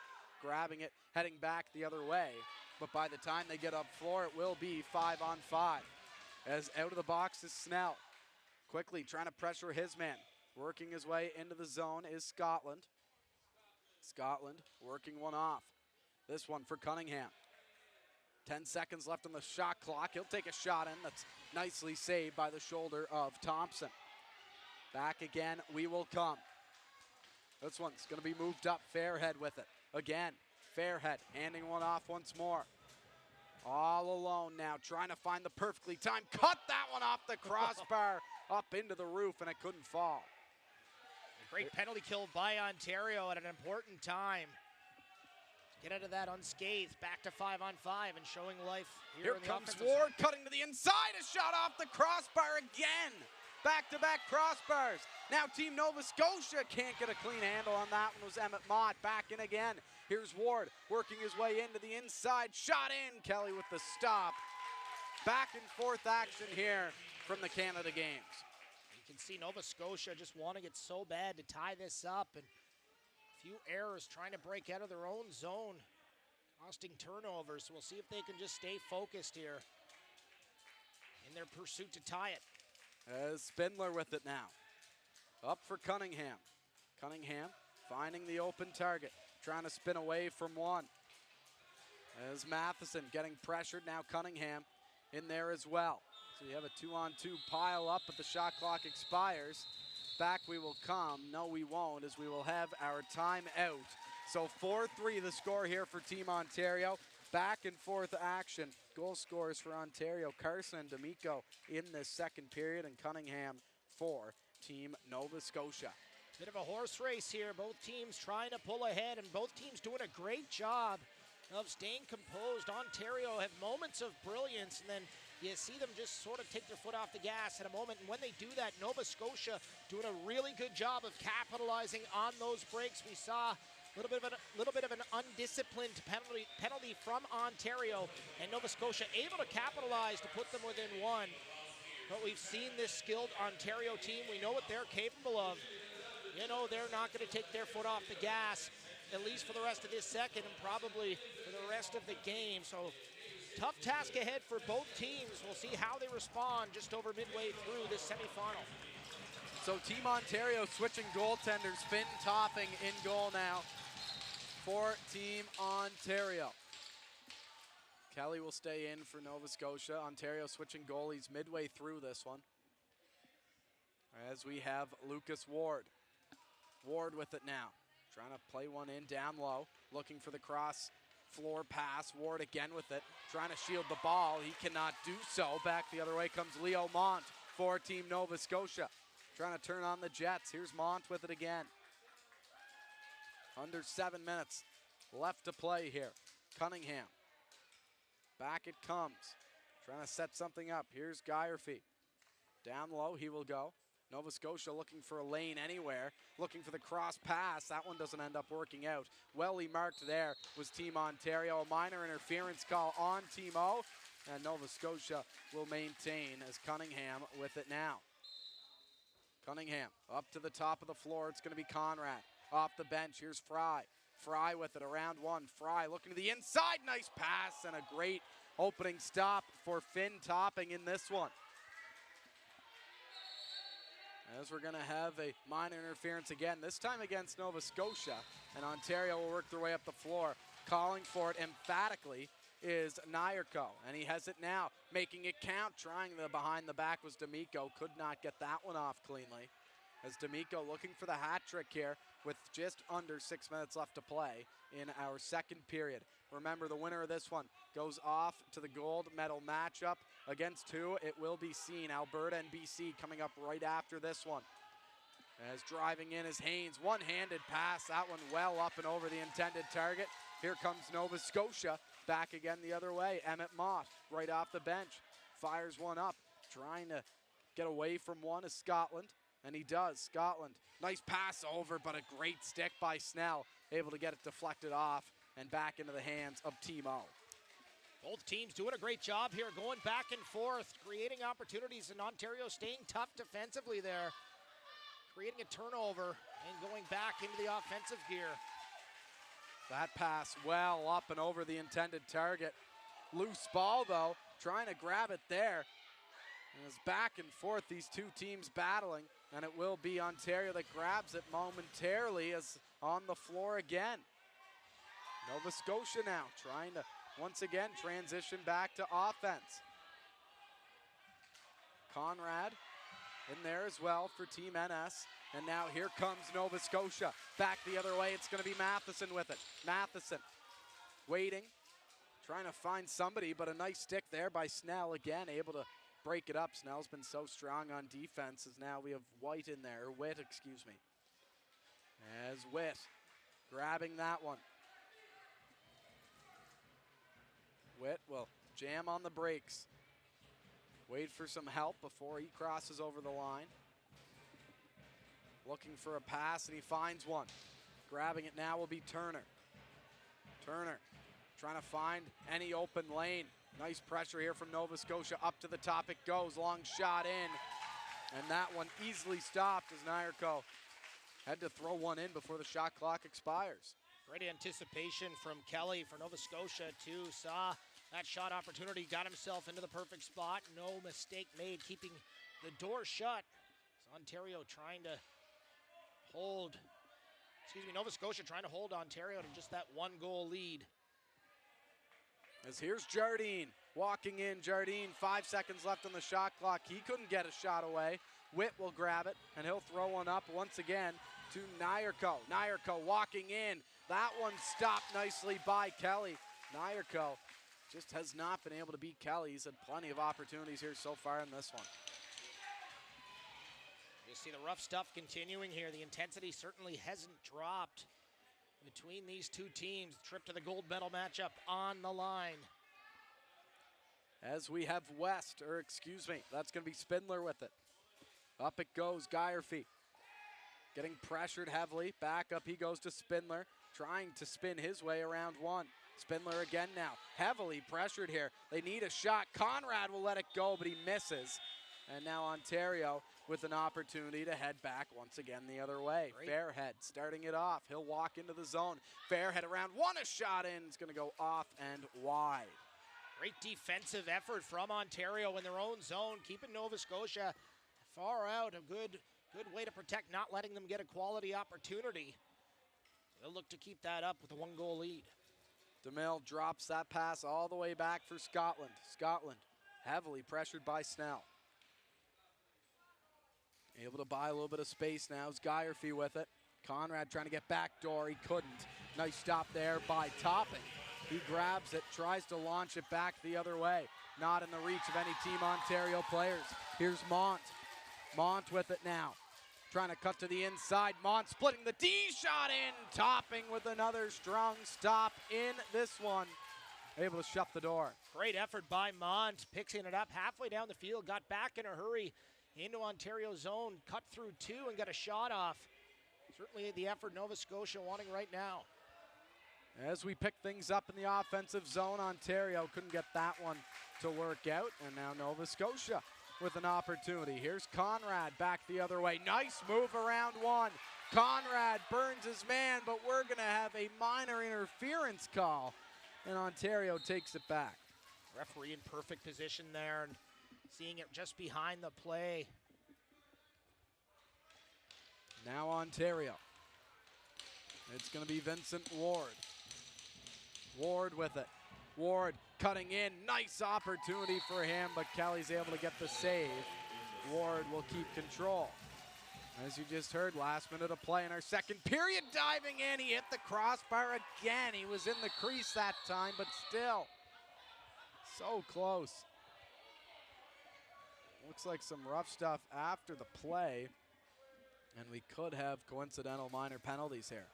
B: grabbing it, heading back the other way. But by the time they get up floor, it will be 5-on-5. As out of the box is Snell. Quickly trying to pressure his man. Working his way into the zone is Scotland. Scotland working one off. This one for Cunningham. 10 seconds left on the shot clock. He'll take a shot in. That's nicely saved by the shoulder of Thompson. Back again, we will come. This one's going to be moved up. Fairhead with it. Again, Fairhead handing one off once more. All alone now, trying to find the perfectly timed. Cut that one off the crossbar up into the roof, and it couldn't fall.
C: Great penalty kill by Ontario at an important time. Get out of that unscathed, back to 5-on-5 and showing life here in the
B: comes
C: offensive
B: Ward,
C: zone.
B: cutting to the inside, a shot off the crossbar again. Back-to-back crossbars. Now Team Nova Scotia can't get a clean handle on that one. Was Emmett Mott back in again. Here's Ward working his way into the inside. Shot in, Kelly with the stop. Back and forth action here from the Canada Games.
C: You can see Nova Scotia just wanting it so bad to tie this up, and a few errors trying to break out of their own zone, costing turnovers. So we'll see if they can just stay focused here in their pursuit to tie it.
B: As Spindler with it now. Up for Cunningham. Cunningham finding the open target. Trying to spin away from one. As Matheson getting pressured. Now Cunningham in there as well. So you have a 2-on-2 pile up, but the shot clock expires. Back we will come. No, we won't, as we will have our timeout. So 4-3 the score here for Team Ontario. back and forth action. Goal scorers for Ontario, Carson and D'Amico in this second period, and Cunningham for Team Nova Scotia.
C: Bit of a horse race here. Both teams trying to pull ahead, and both teams doing a great job of staying composed. Ontario have moments of brilliance, and then you see them just sort of take their foot off the gas at a moment. And when they do that, Nova Scotia doing a really good job of capitalizing on those breaks. We saw a little bit of an undisciplined penalty from Ontario, and Nova Scotia able to capitalize to put them within one. But we've seen this skilled Ontario team. We know what they're capable of. You know, they're not going to take their foot off the gas, at least for the rest of this second and probably for the rest of the game. So tough task ahead for both teams. We'll see how they respond just over midway through this semifinal.
B: So Team Ontario switching goaltenders. Finn Topping in goal now for Team Ontario. Kelly will stay in for Nova Scotia. Ontario switching goalies midway through this one, as we have Lucas Ward. Ward with it now, trying to play one in down low, looking for the cross floor pass. Ward again with it, trying to shield the ball. He cannot do so. Back the other way comes Leo Mont for Team Nova Scotia, trying to turn on the Jets. Here's Mont with it again. Under 7 minutes left to play here. Cunningham, back it comes, trying to set something up. Here's Geierfee. Down low he will go. Nova Scotia looking for a lane anywhere, looking for the cross pass. That one doesn't end up working out. Well marked there was Team Ontario. A minor interference call on Team O, and Nova Scotia will maintain as Cunningham with it now. Cunningham up to the top of the floor. It's going to be Conrad. Off the bench, here's Fry. Fry with it around one. Fry looking to the inside. Nice pass and a great opening stop for Finn Topping in this one. As we're going to have a minor interference again, this time against Nova Scotia, and Ontario will work their way up the floor. Calling for it emphatically is Nyarko, and he has it now, making it count. Trying the behind the back was D'Amico. Could not get that one off cleanly. As D'Amico looking for the hat trick here with just under 6 minutes left to play in our second period. Remember, the winner of this one goes off to the gold medal matchup. Against who? It will be seen. Alberta and BC coming up right after this one. As driving in is Haynes. One-handed pass. That one well up and over the intended target. Here comes Nova Scotia. Back again the other way. Emmett Mott right off the bench. Fires one up. Trying to get away from one is Scotland. And he does. Scotland. Nice pass over, but a great stick by Snell. Able to get it deflected off and back into the hands of Team O.
C: Both teams doing a great job here, going back and forth, creating opportunities, and Ontario staying tough defensively there, creating a turnover and going back into the offensive gear.
B: That pass well up and over the intended target. Loose ball, though, trying to grab it there. And it's back and forth, these two teams battling, and it will be Ontario that grabs it momentarily as on the floor again. Nova Scotia now trying to once again transition back to offense. Conrad in there as well for Team NS. And now here comes Nova Scotia. Back the other way, it's going to be Matheson with it. Matheson waiting, trying to find somebody, but a nice stick there by Snell again, able to break it up. Snell's been so strong on defense as now we have White in there, or Witt, excuse me. As Witt grabbing that one. Witt will jam on the brakes. Wait for some help before he crosses over the line. Looking for a pass, and he finds one. Grabbing it now will be Turner. Turner trying to find any open lane. Nice pressure here from Nova Scotia. Up to the top it goes. Long shot in. And that one easily stopped as Nyarko had to throw one in before the shot clock expires.
C: Great anticipation from Kelly for Nova Scotia too. Saw that shot opportunity, got himself into the perfect spot. No mistake made, keeping the door shut. It's Ontario trying to hold, Nova Scotia trying to hold Ontario to just that 1-goal lead.
B: As here's Jardine walking in. Jardine, 5 seconds left on the shot clock. He couldn't get a shot away. Witt will grab it, and he'll throw one up once again to Nyarko. Nyarko walking in. That one stopped nicely by Kelly. Nyerko just has not been able to beat Kelly. He's had plenty of opportunities here so far in this one.
C: You see the rough stuff continuing here. The intensity certainly hasn't dropped between these two teams. Trip to the gold medal matchup on the line.
B: As we have West, or excuse me, that's going to be Spindler with it. Up it goes, Geierfee. Getting pressured heavily. Back up he goes to Spindler, trying to spin his way around one. Spindler again now, heavily pressured here. They need a shot. Conrad will let it go, but he misses. And now Ontario with an opportunity to head back once again the other way.
C: Great.
B: Fairhead starting it off. He'll walk into the zone. Fairhead around one, a shot in. It's going to go off and wide.
C: Great defensive effort from Ontario in their own zone, keeping Nova Scotia far out. A good way to protect, not letting them get a quality opportunity. They'll look to keep that up with a 1-goal lead.
B: DeMille drops that pass all the way back for Scotland. Scotland heavily pressured by Snell. Able to buy a little bit of space now. It's Geierfee with it. Conrad trying to get backdoor. He couldn't. Nice stop there by Topping. He grabs it, tries to launch it back the other way. Not in the reach of any Team Ontario players. Here's Mont. Mont with it now. Trying to cut to the inside. Mont splitting the D shot in. Topping with another strong stop in this one. Able to shut the door.
C: Great effort by Mont, picking it up halfway down the field. Got back in a hurry into Ontario's zone. Cut through two and got a shot off. Certainly the effort Nova Scotia wanting right now.
B: As we pick things up in the offensive zone, Ontario couldn't get that one to work out. And now Nova Scotia with an opportunity. Here's Conrad back the other way. Nice move around one. Conrad burns his man, but we're going to have a minor interference call. And Ontario takes it back.
C: Referee in perfect position there and seeing it just behind the play.
B: Now Ontario. It's going to be Vincent Ward. Ward with it. Ward cutting in. Nice opportunity for him, but Kelly's able to get the save. Ward will keep control. As you just heard, last minute of play in our second period, diving in. He hit the crossbar again. He was in the crease that time, but still so close. Looks like some rough stuff after the play, and we could have coincidental minor penalties here.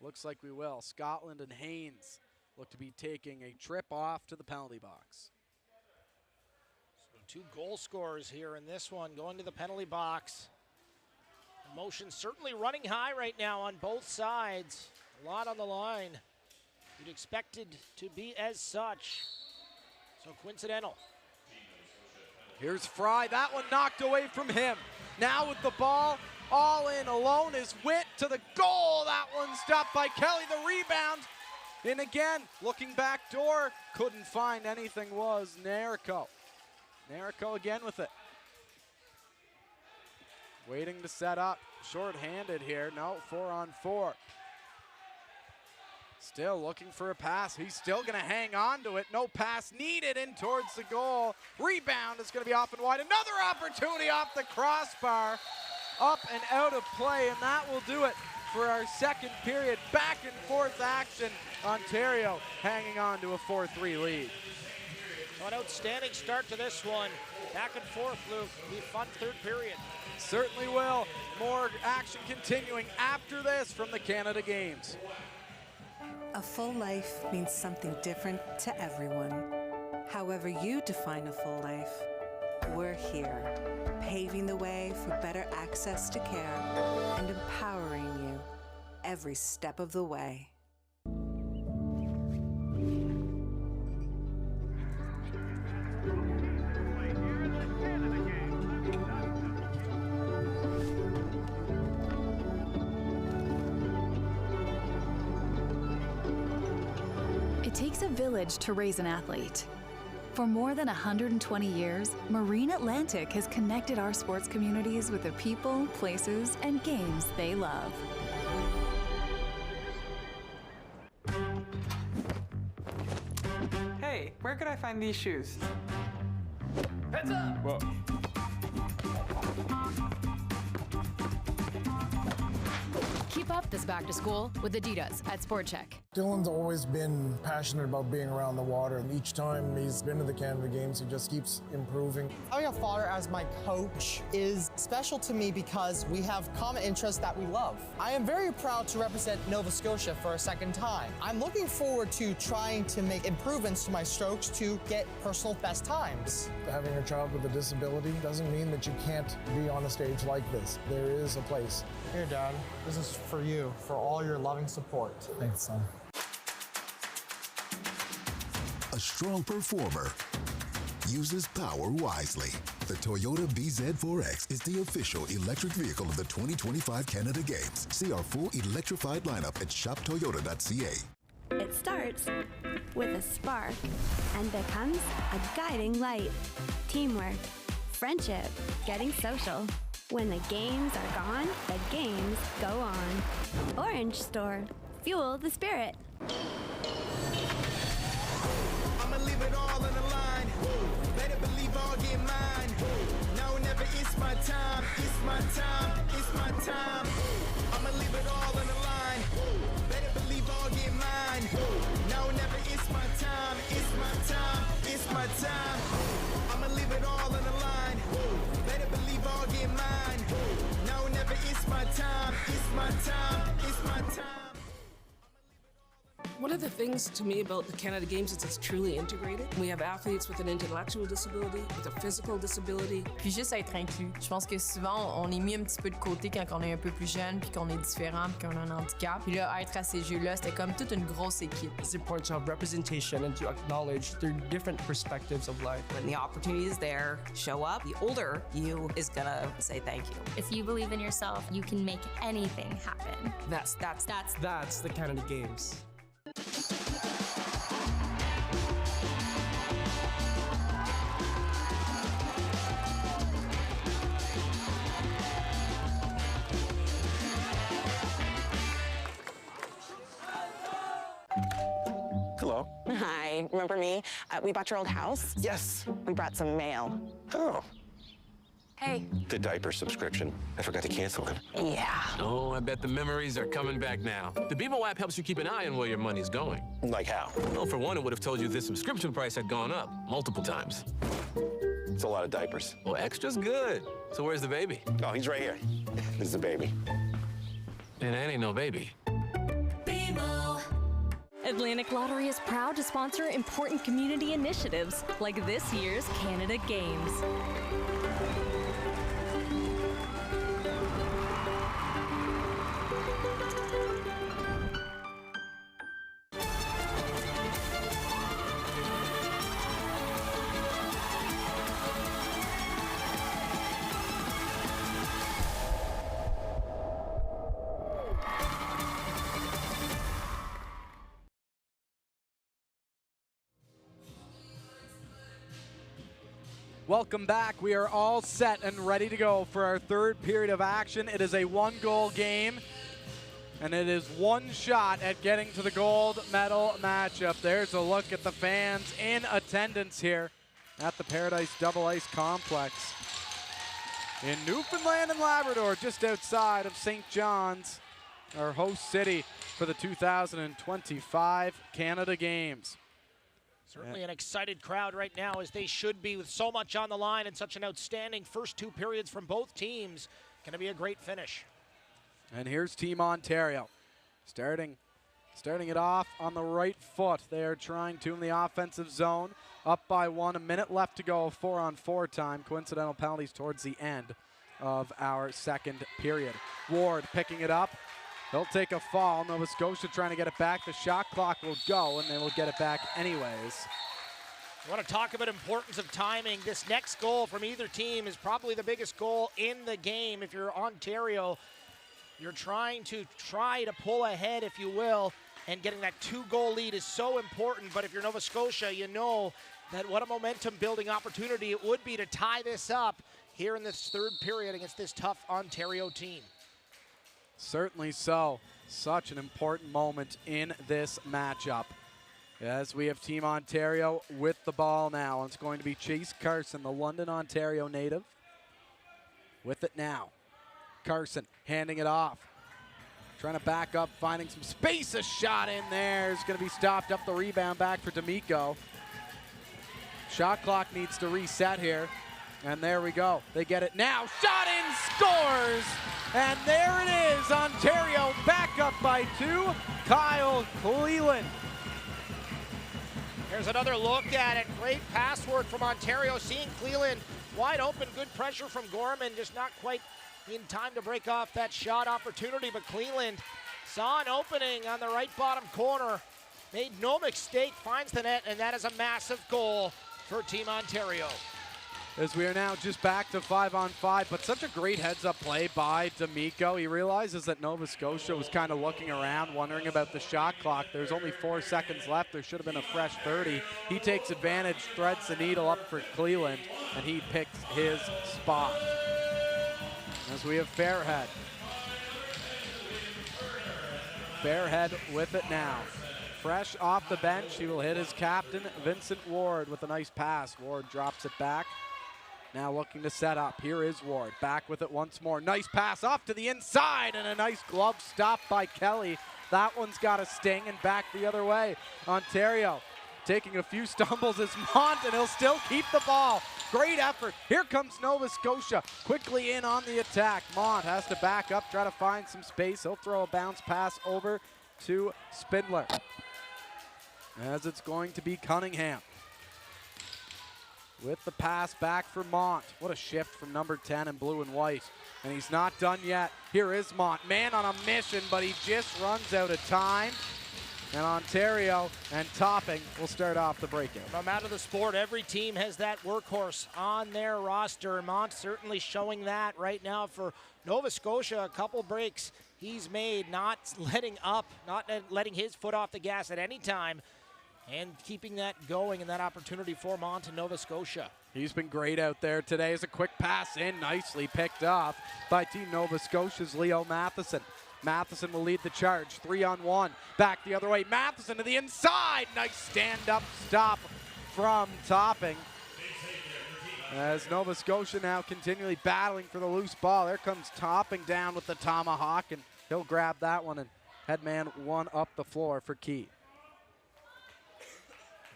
B: Looks like we will. Scotland and Haynes look to be taking a trip off to the penalty box.
C: So 2 goal scorers here in this one, going to the penalty box. Emotion certainly running high right now on both sides. A lot on the line. You'd expect it to be as such. So coincidental.
B: Here's Fry. That one knocked away from him. Now with the ball, all in alone is Witt to the goal. That one stopped by Kelly. The rebound. And again, looking back door, couldn't find anything, was Nyerko. Nyerko again with it. Waiting to set up. Short-handed here. No, 4-on-4. Still looking for a pass. He's still going to hang on to it. No pass needed in towards the goal. Rebound is going to be off and wide. Another opportunity off the crossbar. Up and out of play, and that will do it for our second period. Back and forth action. Ontario hanging on to a 4-3 lead.
C: An outstanding start to this one. Back and forth, Luke. Be a fun third period.
B: Certainly will. More action continuing after this from the Canada Games.
P: A full life means something different to everyone. However you define a full life, we're here, paving the way for better access to care and empowering you every step of the way.
Q: It takes a village to raise an athlete. For more than 120 years, Marine Atlantic has connected our sports communities with the people, places, and games they love.
J: Hey, where could I find these shoes?
R: Heads up!
J: Whoa.
S: Keep up this back to school with Adidas at Sport Check.
K: Dylan's always been passionate about being around the water, and each time he's been to the Canada Games, he just keeps improving.
L: Having a father as my coach is special to me because we have common interests that we love. I am very proud to represent Nova Scotia for a second time. I'm looking forward to trying to make improvements to my strokes to get personal best times.
K: Having a child with a disability doesn't mean that you can't be on a stage like this. There is a place.
L: Here, Dad, this is for you, for all your loving support.
K: Thanks, son.
E: A strong performer uses power wisely. The Toyota BZ4X is the official electric vehicle of the 2025 Canada Games. See our full electrified lineup at shoptoyota.ca.
O: It starts with a spark and becomes a guiding light. Teamwork, friendship, getting social. When the games are gone, the games go on. Orange Store, fuel the spirit.
A: I'ma leave it all on the line. Better believe I'll get mine. Now or never, it's my time. It's my time. It's my time. I'ma leave it all on the line. Better believe I'll get mine. Now or never, it's my time. It's my time. It's my time. I'ma leave it all on the line. Better believe I'll get mine. Now or never, it's my time. It's my time. It's my time.
S: One of the things to me about the Canada Games is it's truly integrated. We have athletes with an intellectual disability, with a physical disability.
T: Puis juste être inclus. Je pense que souvent, on est mis un petit peu de côté quand on est un peu plus jeune, puis qu'on est différent, puis qu'on a un handicap. Puis là, être à ces jeux-là, c'était comme toute une grosse équipe.
U: It's important to have representation and to acknowledge their different perspectives of life.
V: When the opportunity is there, show up. The older you is gonna say thank you.
W: If you believe in yourself, you can make anything happen.
U: That's the Canada Games.
G: Hello.
H: Hi, remember me? We bought your old house.
G: Yes.
H: We brought some mail.
G: Oh.
W: Hey.
G: The diaper subscription. I forgot to cancel it.
H: Yeah.
I: Oh, I bet the memories are coming back now. The Bebo app helps you keep an eye on where your money's going.
G: Like how?
I: Well, for one, it would have told you this subscription price had gone up multiple times.
G: It's a lot of diapers.
I: Well, extra's good. So where's the baby?
G: Oh, he's right here. This is the baby.
I: And that ain't no baby.
N: Atlantic Lottery is proud to sponsor important community initiatives like this year's Canada Games.
B: Welcome back. We are all set and ready to go for our third period of action. It is a one-goal game, and it is one shot at getting to the gold medal matchup. There's a look at the fans in attendance here at the Paradise Double Ice Complex in Newfoundland and Labrador, just outside of St. John's, our host city for the 2025 Canada Games.
C: Certainly an excited crowd right now, as they should be, with so much on the line and such an outstanding first two periods from both teams. Going to be a great finish.
B: And here's Team Ontario starting it off on the right foot. They are trying to in the offensive zone, up by one, a minute left to go, 4-on-4 time. Coincidental penalties towards the end of our second period. Ward picking it up. He'll take a fall. Nova Scotia trying to get it back. The shot clock will go, and they will get it back anyways.
C: I want to talk about importance of timing. This next goal from either team is probably the biggest goal in the game. If you're Ontario, you're trying to pull ahead, if you will, and getting that 2-goal lead is so important. But if you're Nova Scotia, you know that what a momentum-building opportunity it would be to tie this up here in this third period against this tough Ontario team.
B: Certainly so. Such an important moment in this matchup. As we have Team Ontario with the ball now. It's going to be Chase Carson, the London, Ontario native. With it now. Carson handing it off. trying to back up, finding some space. A shot in there is going to be stopped up the rebound back for D'Amico. Shot clock needs to reset here. And there we go. They get it now. Shot in, scores! And there it is. Ontario back up by 2. Kyle Cleland.
C: Here's another look at it. Great pass work from Ontario. Seeing Cleland wide open. Good pressure from Gorman. Just not quite in time to break off that shot opportunity. But Cleland saw an opening on the right bottom corner. Made no mistake. Finds the net. And that is a massive goal for Team Ontario.
B: As we are now just back to 5-on-5, but such a great heads-up play by D'Amico. He realizes that Nova Scotia was kind of looking around, wondering about the shot clock. There's only 4 seconds left. There should have been a fresh 30. He takes advantage, threads the needle up for Cleland, and he picks his spot. As we have Fairhead. Fairhead with it now. Fresh off the bench, he will hit his captain, Vincent Ward, with a nice pass. Ward drops it back. Now looking to set up. Here is Ward. Back with it once more. Nice pass off to the inside and a nice glove stop by Kelly. That one's got a sting and back the other way. Ontario taking a few stumbles as Mont, and he'll still keep the ball. Great effort. Here comes Nova Scotia quickly in on the attack. Mont has to back up, try to find some space. He'll throw a bounce pass over to Spindler. As it's going to be Cunningham. With the pass back for Mont. What a shift from number 10 in blue and white. And he's not done yet. Here is Mont. Man on a mission, but he just runs out of time. And Ontario and Topping will start off the breakout.
C: No matter the sport, every team has that workhorse on their roster. Mont certainly showing that right now for Nova Scotia. A couple breaks he's made, not letting up, not letting his foot off the gas at any time. And keeping that going and that opportunity for Mont and Nova Scotia.
B: He's been great out there today. As a quick pass in, nicely picked off by Team Nova Scotia's Leo Matheson. Matheson will lead the charge, 3-on-1. Back the other way, Matheson to the inside. Nice stand-up stop from Topping. As Nova Scotia now continually battling for the loose ball. There comes Topping down with the tomahawk, and he'll grab that one, and headman one up the floor for Key.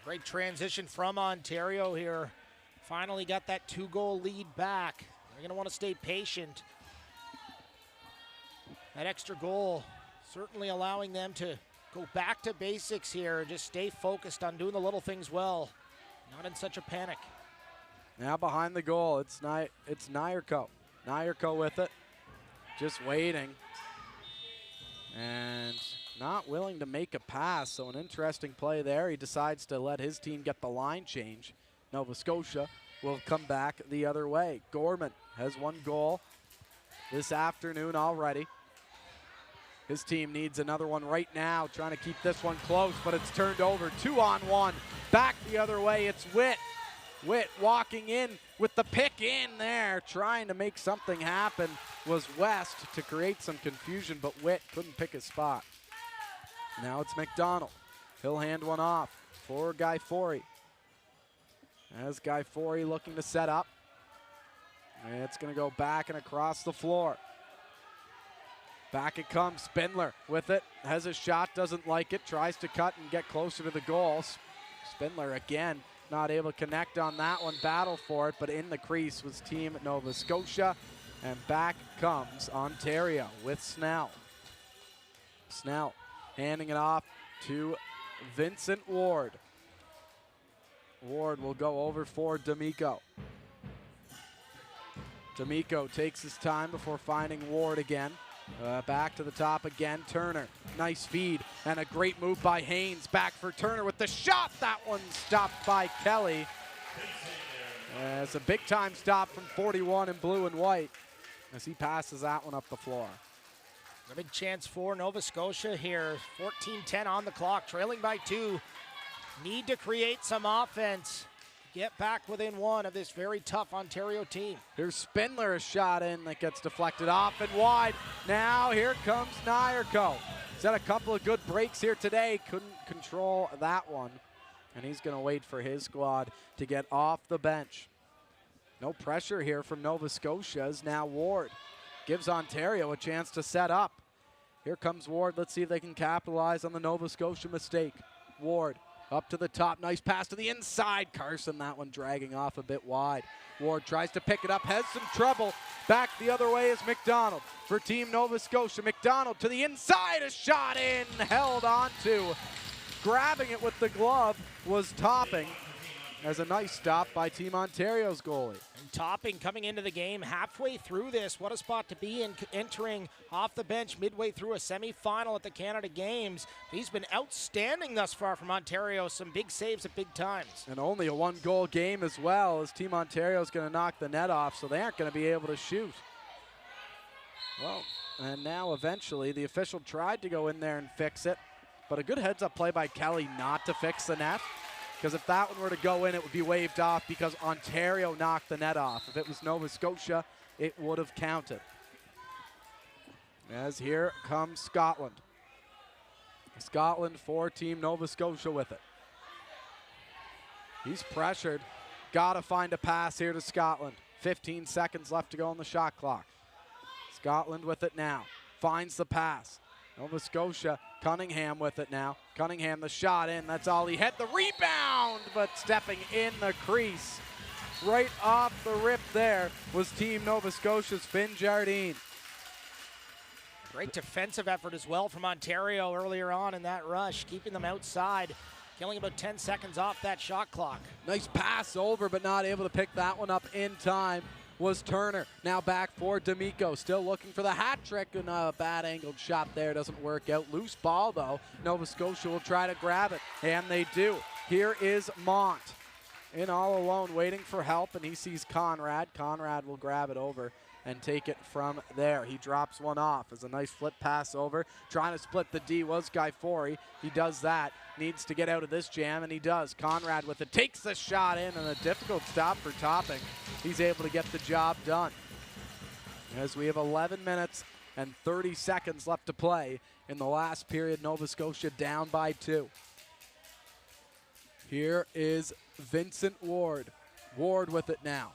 C: Great transition from Ontario here. Finally got that 2-goal lead back. They're going to want to stay patient. That extra goal certainly allowing them to go back to basics here. Just stay focused on doing the little things well. Not in such a panic.
B: Now behind the goal, it's Nyerko. Nyerko with it. Just waiting. And not willing to make a pass, so an interesting play there. He decides to let his team get the line change. Nova Scotia will come back the other way. Gorman has 1 goal this afternoon already. His team needs another one right now, trying to keep this one close, but it's turned over. 2-on-1. Back the other way, it's Witt. Witt walking in with the pick in there, trying to make something happen, was West to create some confusion, but Witt couldn't pick his spot. Now it's McDonald. He'll hand one off for Guy Forey. As Guy Forey looking to set up. And it's going to go back and across the floor. Back it comes. Spindler with it. Has a shot, doesn't like it. Tries to cut and get closer to the goal. Spindler again not able to connect on that one. Battle for it, but in the crease was Team Nova Scotia. And back comes Ontario with Snell. Snell handing it off to Vincent Ward. Ward will go over for D'Amico. D'Amico takes his time before finding Ward again. Back to the top again, Turner. Nice feed and a great move by Haynes. Back for Turner with the shot. That one stopped by Kelly. It's a big time stop from 41 in blue and white as he passes that one up the floor.
C: A big chance for Nova Scotia here. 14-10 on the clock, trailing by 2. Need to create some offense. Get back within 1 of this very tough Ontario team.
B: Here's Spindler, a shot in that gets deflected off and wide. Now here comes Nyerko. He's had a couple of good breaks here today. Couldn't control that one. And he's going to wait for his squad to get off the bench. No pressure here from Nova Scotia as now Ward gives Ontario a chance to set up. Here comes Ward. Let's see if they can capitalize on the Nova Scotia mistake. Ward up to the top. Nice pass to the inside. Carson, that one dragging off a bit wide. Ward tries to pick it up, has some trouble. Back the other way is McDonald for Team Nova Scotia. McDonald to the inside, a shot in, held on to. Grabbing it with the glove was Topping. As a nice stop by Team Ontario's goalie.
C: And Topping coming into the game halfway through this. What a spot to be in, entering off the bench midway through a semifinal at the Canada Games. He's been outstanding thus far from Ontario. Some big saves at big times.
B: And only a one-goal game as well, as Team Ontario is going to knock the net off, so they aren't going to be able to shoot. Well, and now eventually the official tried to go in there and fix it, but a good heads-up play by Kelly not to fix the net. Because if that one were to go in, it would be waved off because Ontario knocked the net off. If it was Nova Scotia, it would have counted. As here comes Scotland. Scotland for Team Nova Scotia with it. He's pressured. Got to find a pass here to Scotland. 15 seconds left to go on the shot clock. Scotland with it now. Finds the pass. Nova Scotia, Cunningham with it now. Cunningham, the shot in, that's all he had. The rebound, but stepping in the crease. Right off the rip there was Team Nova Scotia's Finn Jardine.
C: Great defensive effort as well from Ontario earlier on in that rush, keeping them outside, killing about 10 seconds off that shot clock.
B: Nice pass over, but not able to pick that one up in time. Was Turner. Now back for D'Amico. Still looking for the hat trick, and a bad angled shot there doesn't work out. Loose ball though. Nova Scotia will try to grab it, and they do. Here is Mont in all alone waiting for help, and he sees Conrad. Conrad will grab it over and take it from there. He drops one off as a nice flip pass over. Trying to split the D was Guy Forey. He does that. Needs to get out of this jam, and he does. Conrad with it, takes the shot in, and a difficult stop for Topping. He's able to get the job done. As we have 11 minutes and 30 seconds left to play in the last period, Nova Scotia down by 2. Here is Vincent Ward. Ward with it now.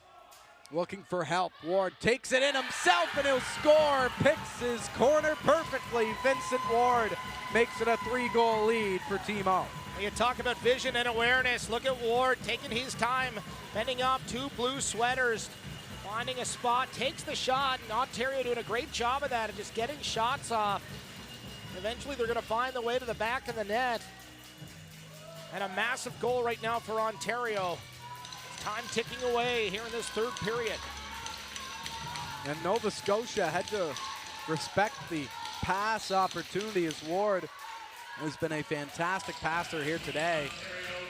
B: Looking for help. Ward takes it in himself, and he'll score. Picks his corner perfectly. Vincent Ward makes it a 3-goal lead for Team O.
C: You talk about vision and awareness. Look at Ward taking his time, bending off 2 blue sweaters, finding a spot, takes the shot, and Ontario doing a great job of that and just getting shots off. Eventually they're going to find the way to the back of the net. And a massive goal right now for Ontario. Time ticking away here in this third period.
B: And Nova Scotia had to respect the pass opportunity, as Ward has been a fantastic passer here today.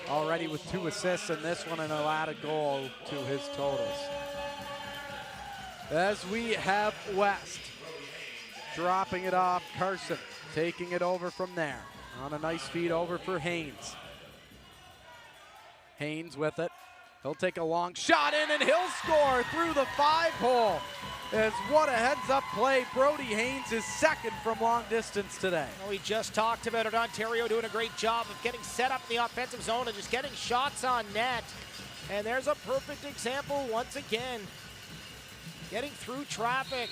B: Already with 2 assists in this one and allowed a goal to his totals. As we have West dropping it off, Carson taking it over from there. On a nice feed over for Haynes. Haynes with it. He'll take a long shot in, and he'll score through the 5-hole. As what a heads-up play. Brody Haynes is second from long distance today.
C: Well, we just talked about it. Ontario doing a great job of getting set up in the offensive zone and just getting shots on net. And there's a perfect example once again. Getting through traffic.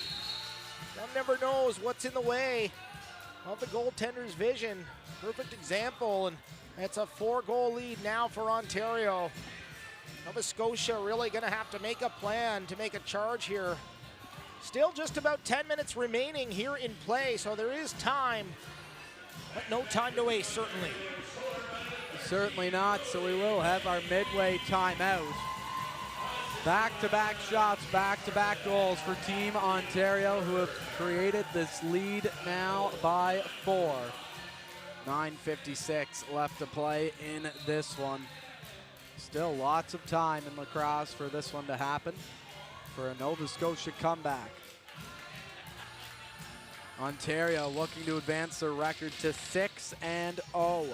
C: One never knows what's in the way of the goaltender's vision. Perfect example, and it's a 4-goal lead now for Ontario. Nova Scotia really going to have to make a plan to make a charge here. Still just about 10 minutes remaining here in play, so there is time, but no time to waste, certainly.
B: Certainly not, so we will have our midway timeout. Back-to-back shots, back-to-back goals for Team Ontario, who have created this lead now by 4. 9:56 left to play in this one. Still lots of time in lacrosse for this one to happen, for a Nova Scotia comeback. Ontario looking to advance their record to 6-0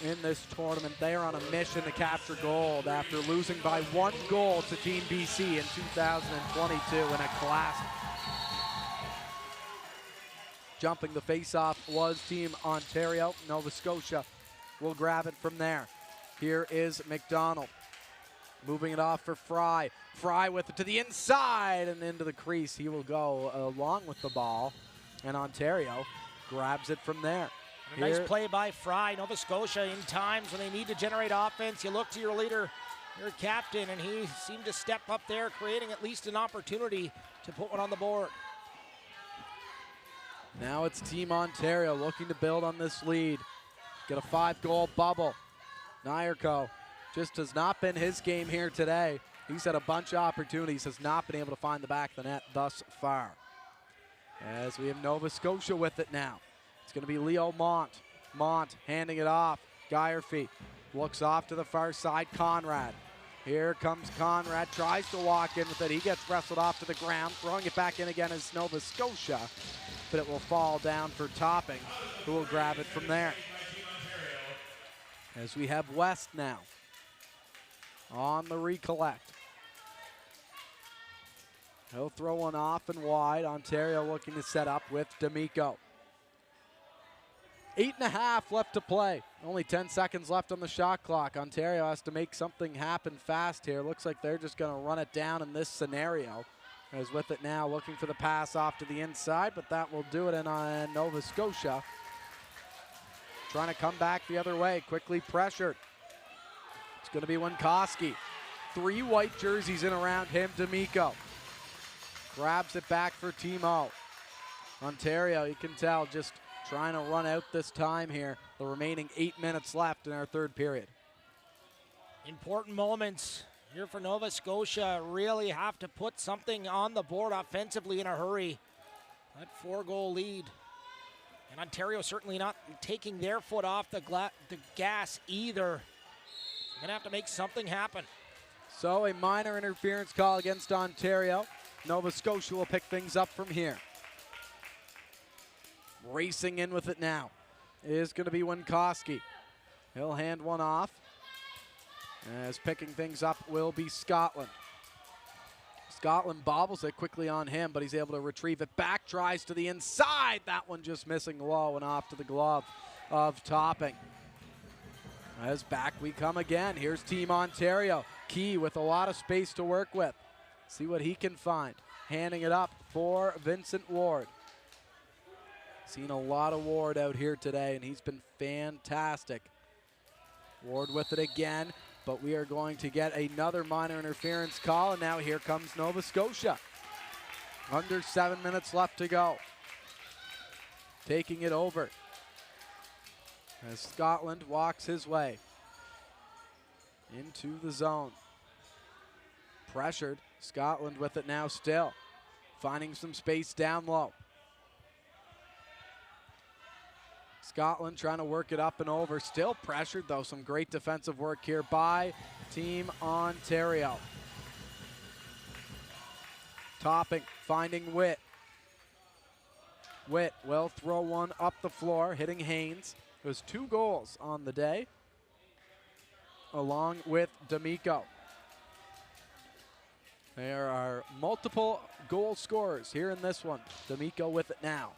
B: in this tournament. They are on a mission to capture gold after losing by 1 goal to Team BC in 2022 in a classic. Jumping the face-off was Team Ontario. Nova Scotia will grab it from there. Here is McDonald. Moving it off for Fry. Fry with it to the inside and into the crease. He will go along with the ball. And Ontario grabs it from there.
C: And a nice play by Fry. Nova Scotia, in times when they need to generate offense, you look to your leader, your captain, and he seemed to step up there, creating at least an opportunity to put one on the board.
B: Now it's Team Ontario looking to build on this lead. Get a 5-goal bubble. Nyarko just has not been his game here today. He's had a bunch of opportunities, has not been able to find the back of the net thus far. As we have Nova Scotia with it now. It's going to be Leo Mont. Mont handing it off. Geierfeet looks off to the far side. Conrad. Here comes Conrad, tries to walk in with it. He gets wrestled off to the ground. Throwing it back in again is Nova Scotia, but it will fall down for Topping, who will grab it from there. As we have West now on the recollect. He'll throw one off and wide. Ontario looking to set up with D'Amico. 8.5 left to play. Only 10 seconds left on the shot clock. Ontario has to make something happen fast here. Looks like they're just going to run it down in this scenario. As with it now, looking for the pass off to the inside, but that will do it in on Nova Scotia. Trying to come back the other way, quickly pressured. It's going to be Winkoski. 3 white jerseys in around him, D'Amico. Grabs it back for Timo. Ontario, you can tell, just trying to run out this time here. The remaining 8 minutes left in our third period.
C: Important moments here for Nova Scotia. Really have to put something on the board offensively in a hurry. That 4-goal lead. And Ontario certainly not taking their foot off the gas either. They're gonna have to make something happen.
B: So a minor interference call against Ontario. Nova Scotia will pick things up from here. Racing in with it now is going to be Winkoski. He'll hand one off. As picking things up will be Scotland. Scotland bobbles it quickly on him, but he's able to retrieve it back, tries to the inside. That one just missing low and off to the glove of Topping. As back we come again. Here's Team Ontario. Key with a lot of space to work with. See what he can find. Handing it up for Vincent Ward. Seen a lot of Ward out here today, and he's been fantastic. Ward with it again, but we are going to get another minor interference call, and now here comes Nova Scotia. Under 7 minutes left to go. Taking it over as Scotland walks his way into the zone. Pressured. Scotland with it now still. Finding some space down low. Scotland trying to work it up and over. Still pressured though. Some great defensive work here by Team Ontario. Topping, finding Witt. Witt will throw one up the floor, hitting Haynes. There's 2 goals on the day, along with D'Amico. There are multiple goal scorers here in this one. D'Amico with it now.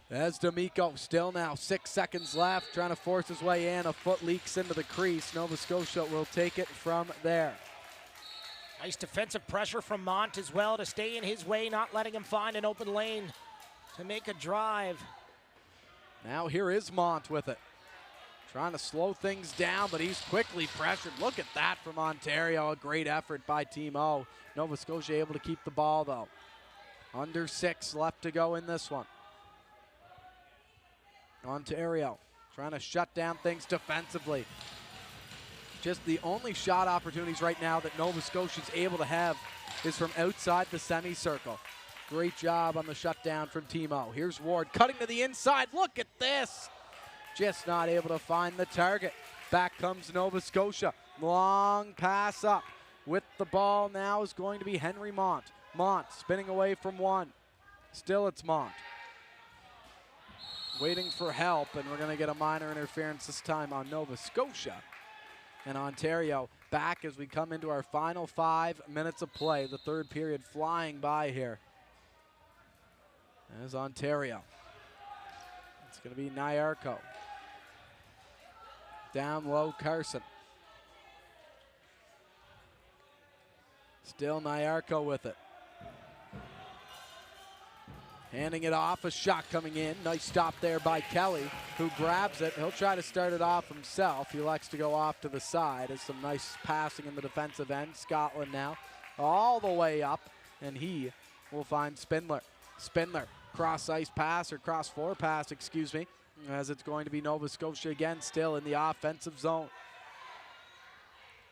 B: As D'Amico still now 6 seconds left, trying to force his way in. A foot leaks into the crease. Nova Scotia will take it from there.
C: Nice defensive pressure from Mont as well to stay in his way, not letting him find an open lane to make a drive.
B: Now here is Mont with it. Trying to slow things down, but he's quickly pressured. Look at that from Ontario. A great effort by Team O. Nova Scotia able to keep the ball, though. Under 6 left to go in this one. Ontario trying to shut down things defensively. Just the only shot opportunities right now that Nova Scotia's able to have is from outside the semicircle. Great job on the shutdown from Team O. Here's Ward cutting to the inside. Look at this. Just not able to find the target. Back comes Nova Scotia. Long pass up. With the ball now is going to be Henry Mont. Mont spinning away from one. Still it's Mont. Waiting for help, and we're going to get a minor interference this time on Nova Scotia. And Ontario back as we come into our final 5 minutes of play. The third period flying by here. There's Ontario. It's going to be Nyarko. Down low, Carson. Still Nyarko with it. Handing it off, a shot coming in. Nice stop there by Kelly, who grabs it. He'll try to start it off himself. He likes to go off to the side. There's some nice passing in the defensive end. Scotland now all the way up, and he will find Spindler. Spindler, cross ice pass, or cross floor pass, excuse me, as it's going to be Nova Scotia again, still in the offensive zone.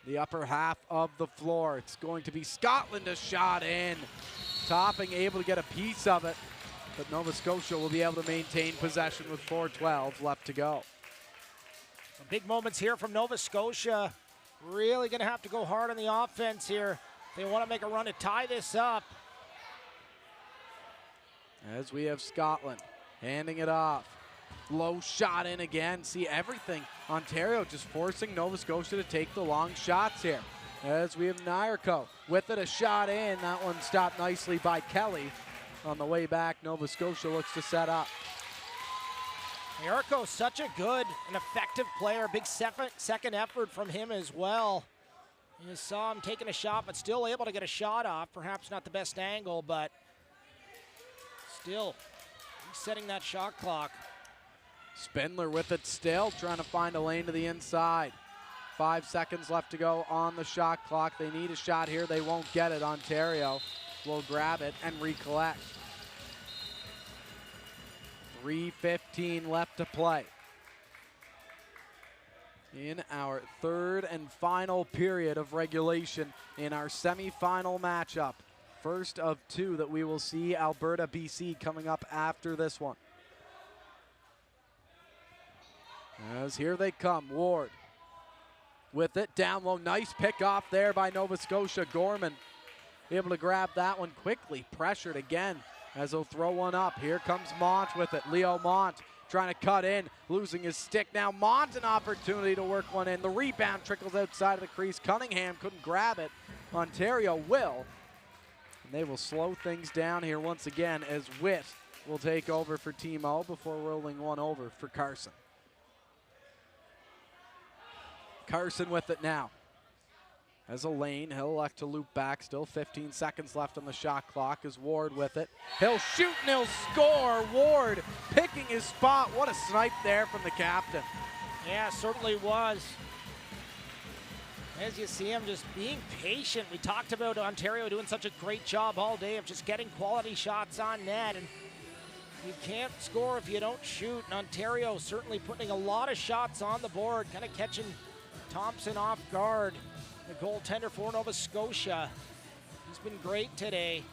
B: The upper half of the floor. It's going to be Scotland, a shot in. Topping able to get a piece of it, but Nova Scotia will be able to maintain possession with 4:12 left to go.
C: Some big moments here from Nova Scotia. Really going to have to go hard on the offense here. They want to make a run to tie this up.
B: As we have Scotland handing it off. Low shot in again. See everything. Ontario just forcing Nova Scotia to take the long shots here. As we have Nairko with it, a shot in. That one stopped nicely by Kelly. On the way back, Nova Scotia looks to set up.
C: Nairko, such a good and effective player. Big second effort from him as well. You saw him taking a shot, but still able to get a shot off. Perhaps not the best angle, but still he's setting that shot clock.
B: Spindler with it still, trying to find a lane to the inside. 5 seconds left to go on the shot clock. They need a shot here. They won't get it. Ontario will grab it and recollect. 3:15 left to play in our third and final period of regulation in our semifinal matchup. First of two that we will see. Alberta, BC coming up after this one. As here they come, Ward with it down low. Nice pick off there by Nova Scotia. Gorman able to grab that one quickly. Pressured again as they'll throw one up. Here comes Mont with it. Leo Mont trying to cut in, losing his stick. Now Mont an opportunity to work one in. The rebound trickles outside of the crease. Cunningham couldn't grab it. Ontario will. And they will slow things down here once again as Witt will take over for Team O before rolling one over for Carson. Carson with it now. As a lane, he'll elect to loop back. Still 15 seconds left on the shot clock as Ward with it. He'll shoot and he'll score. Ward picking his spot. What a snipe there from the captain.
C: Yeah, certainly was. As you see him just being patient. We talked about Ontario doing such a great job all day of just getting quality shots on net. And you can't score if you don't shoot. And Ontario certainly putting a lot of shots on the board, kind of catching Thompson off guard. The goaltender for Nova Scotia. He's been great today.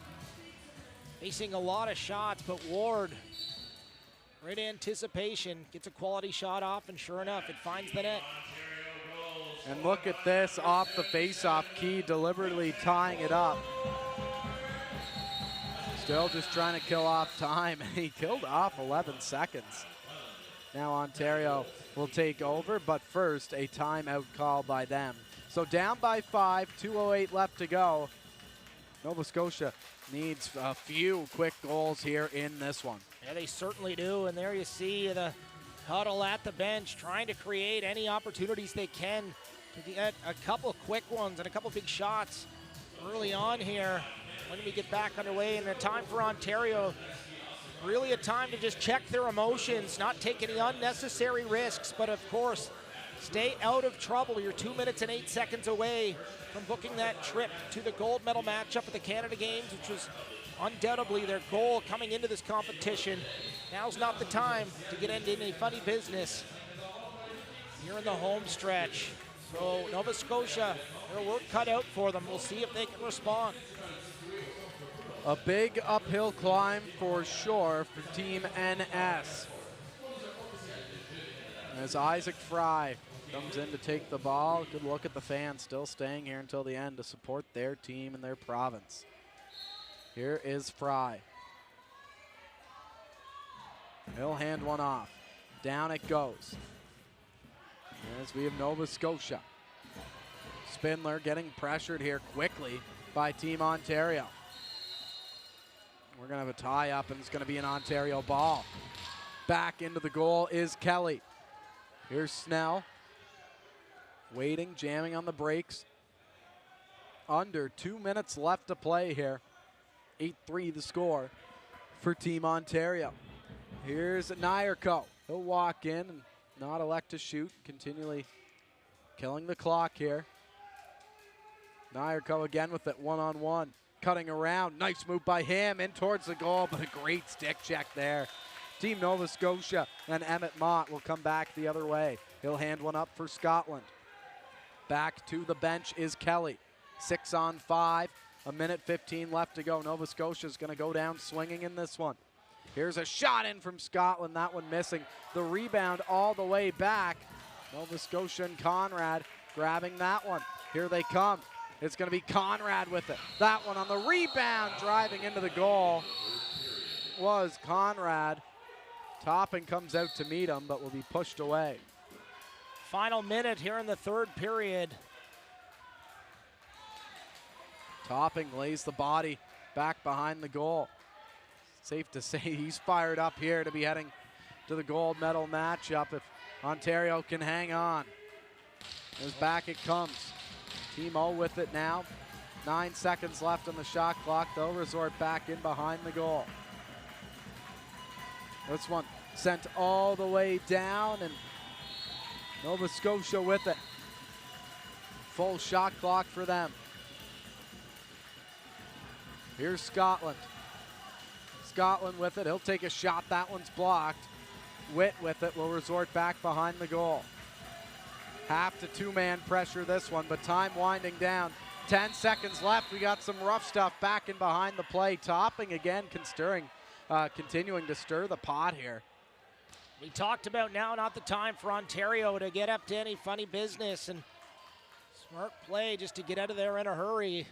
C: Facing a lot of shots, but Ward, great anticipation, gets a quality shot off, and sure enough, it finds the net.
B: And look at this, off the face-off key, deliberately tying it up. Still just trying to kill off time, and he killed off 11 seconds. Now Ontario will take over, but first, a timeout call by them. So down by 5, 2:08 left to go. Nova Scotia needs a few quick goals here in this one.
C: Yeah, they certainly do, and there you see the huddle at the bench trying to create any opportunities they can to get a couple of quick ones and a couple of big shots early on here when we get back underway. And a time for Ontario, really a time to just check their emotions, not take any unnecessary risks, but of course, stay out of trouble. You're 2 minutes and 8 seconds away from booking that trip to the gold medal matchup at the Canada Games, which was undoubtedly their goal coming into this competition. Now's not the time to get into any funny business here in the home stretch. So Nova Scotia, their work cut out for them. We'll see if they can respond.
B: A big uphill climb for sure for Team NS. As Isaac Fry comes in to take the ball. Good look at the fans still staying here until the end to support their team and their province. Here is Fry. He'll hand one off. Down it goes. As we have Nova Scotia. Spindler getting pressured here quickly by Team Ontario. We're going to have a tie up, and it's going to be an Ontario ball. Back into the goal is Kelly. Here's Snell. Waiting, jamming on the brakes. Under 2 minutes left to play here. 8-3 the score. for Team Ontario. Here's Nyarko. He'll walk in and not elect to shoot, continually killing the clock here. Nyarko again with it one-on-one, cutting around. Nice move by him, in towards the goal, but a great stick check there. Team Nova Scotia and Emmett Mott will come back the other way. He'll hand one up for Scotland. Back to the bench is Kelly. 6-on-5, a minute 15 left to go. Nova Scotia's gonna go down swinging in this one. Here's a shot in from Scotland, that one missing. The rebound all the way back. Nova Scotia and Conrad grabbing that one. Here they come. It's gonna be Conrad with it. That one on the rebound, driving into the goal was Conrad. Topping comes out to meet him, but will be pushed away.
C: Final minute here in the third period.
B: Topping lays the body back behind the goal. Safe to say he's fired up here to be heading to the gold medal matchup if Ontario can hang on. As back it comes. Team O with it now. 9 seconds left on the shot clock. They'll resort back in behind the goal. This one sent all the way down, and Nova Scotia with it. Full shot clock for them. Here's Scotland. Scotland with it. He'll take a shot. That one's blocked. Witt with it will resort back behind the goal. Half to two-man pressure this one, but time winding down. 10 seconds left. We got some rough stuff back in behind the play. Topping again, continuing to stir the pot here.
C: We talked about now not the time for Ontario to get up to any funny business, and smart play just to get out of there in a hurry,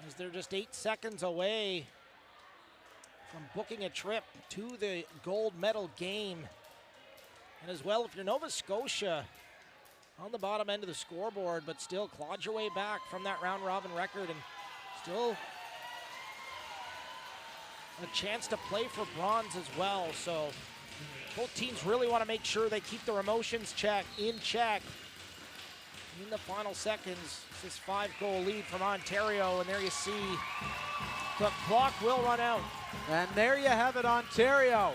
C: as they're just 8 seconds away from booking a trip to the gold medal game. And as well, if you're Nova Scotia, on the bottom end of the scoreboard, but still clawed your way back from that round robin record, and still a chance to play for bronze as well. So both teams really want to make sure they keep their emotions in check in the final seconds. This 5-goal lead from Ontario, and there you see the clock will run out.
B: And there you have it, Ontario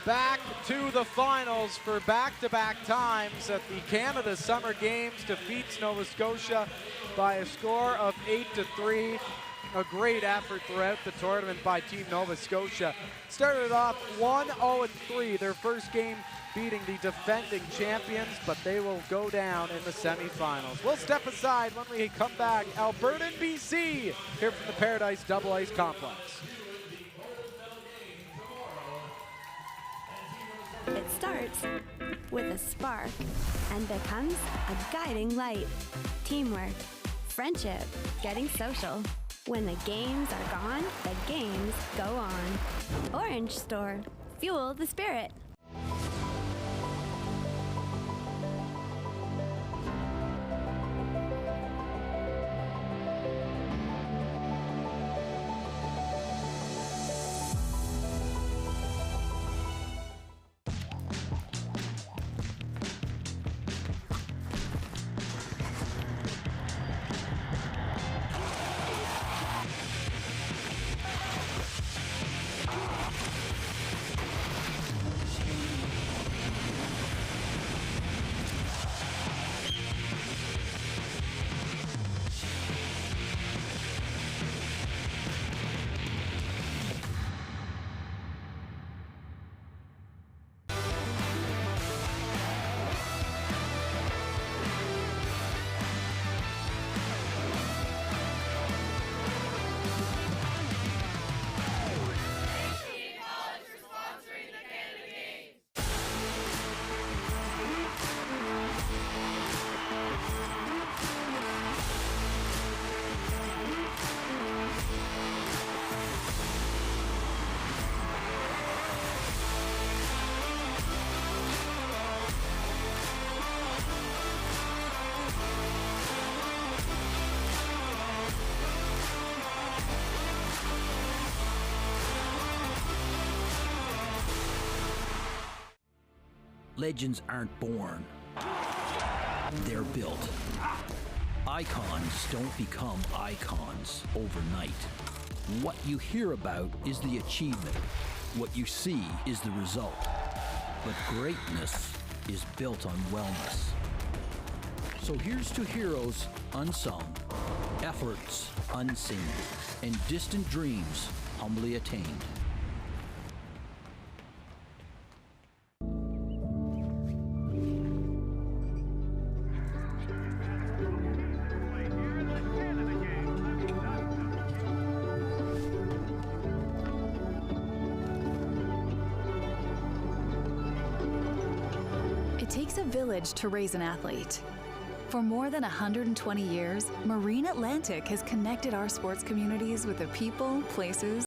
B: back to the finals for back-to-back times at the Canada Summer Games. Defeats Nova Scotia by a score of 8-3. A great effort throughout the tournament by Team Nova Scotia. Started off 1-0-3, their first game beating the defending champions, but they will go down in the semifinals. We'll step aside when we come back. Alberta and BC here from the Paradise Double Ice Complex.
O: It starts with a spark and becomes a guiding light. Teamwork, friendship, getting social. When the games are gone, the games go on. Orange Store, fuel the spirit.
D: Legends aren't born. They're built. Icons don't become icons overnight. What you hear about is the achievement. What you see is the result. But greatness is built on wellness. So here's to heroes unsung, efforts unseen, and distant dreams humbly attained.
Q: It takes a village to raise an athlete. For more than 120 years, Marine Atlantic has connected our sports communities with the people, places,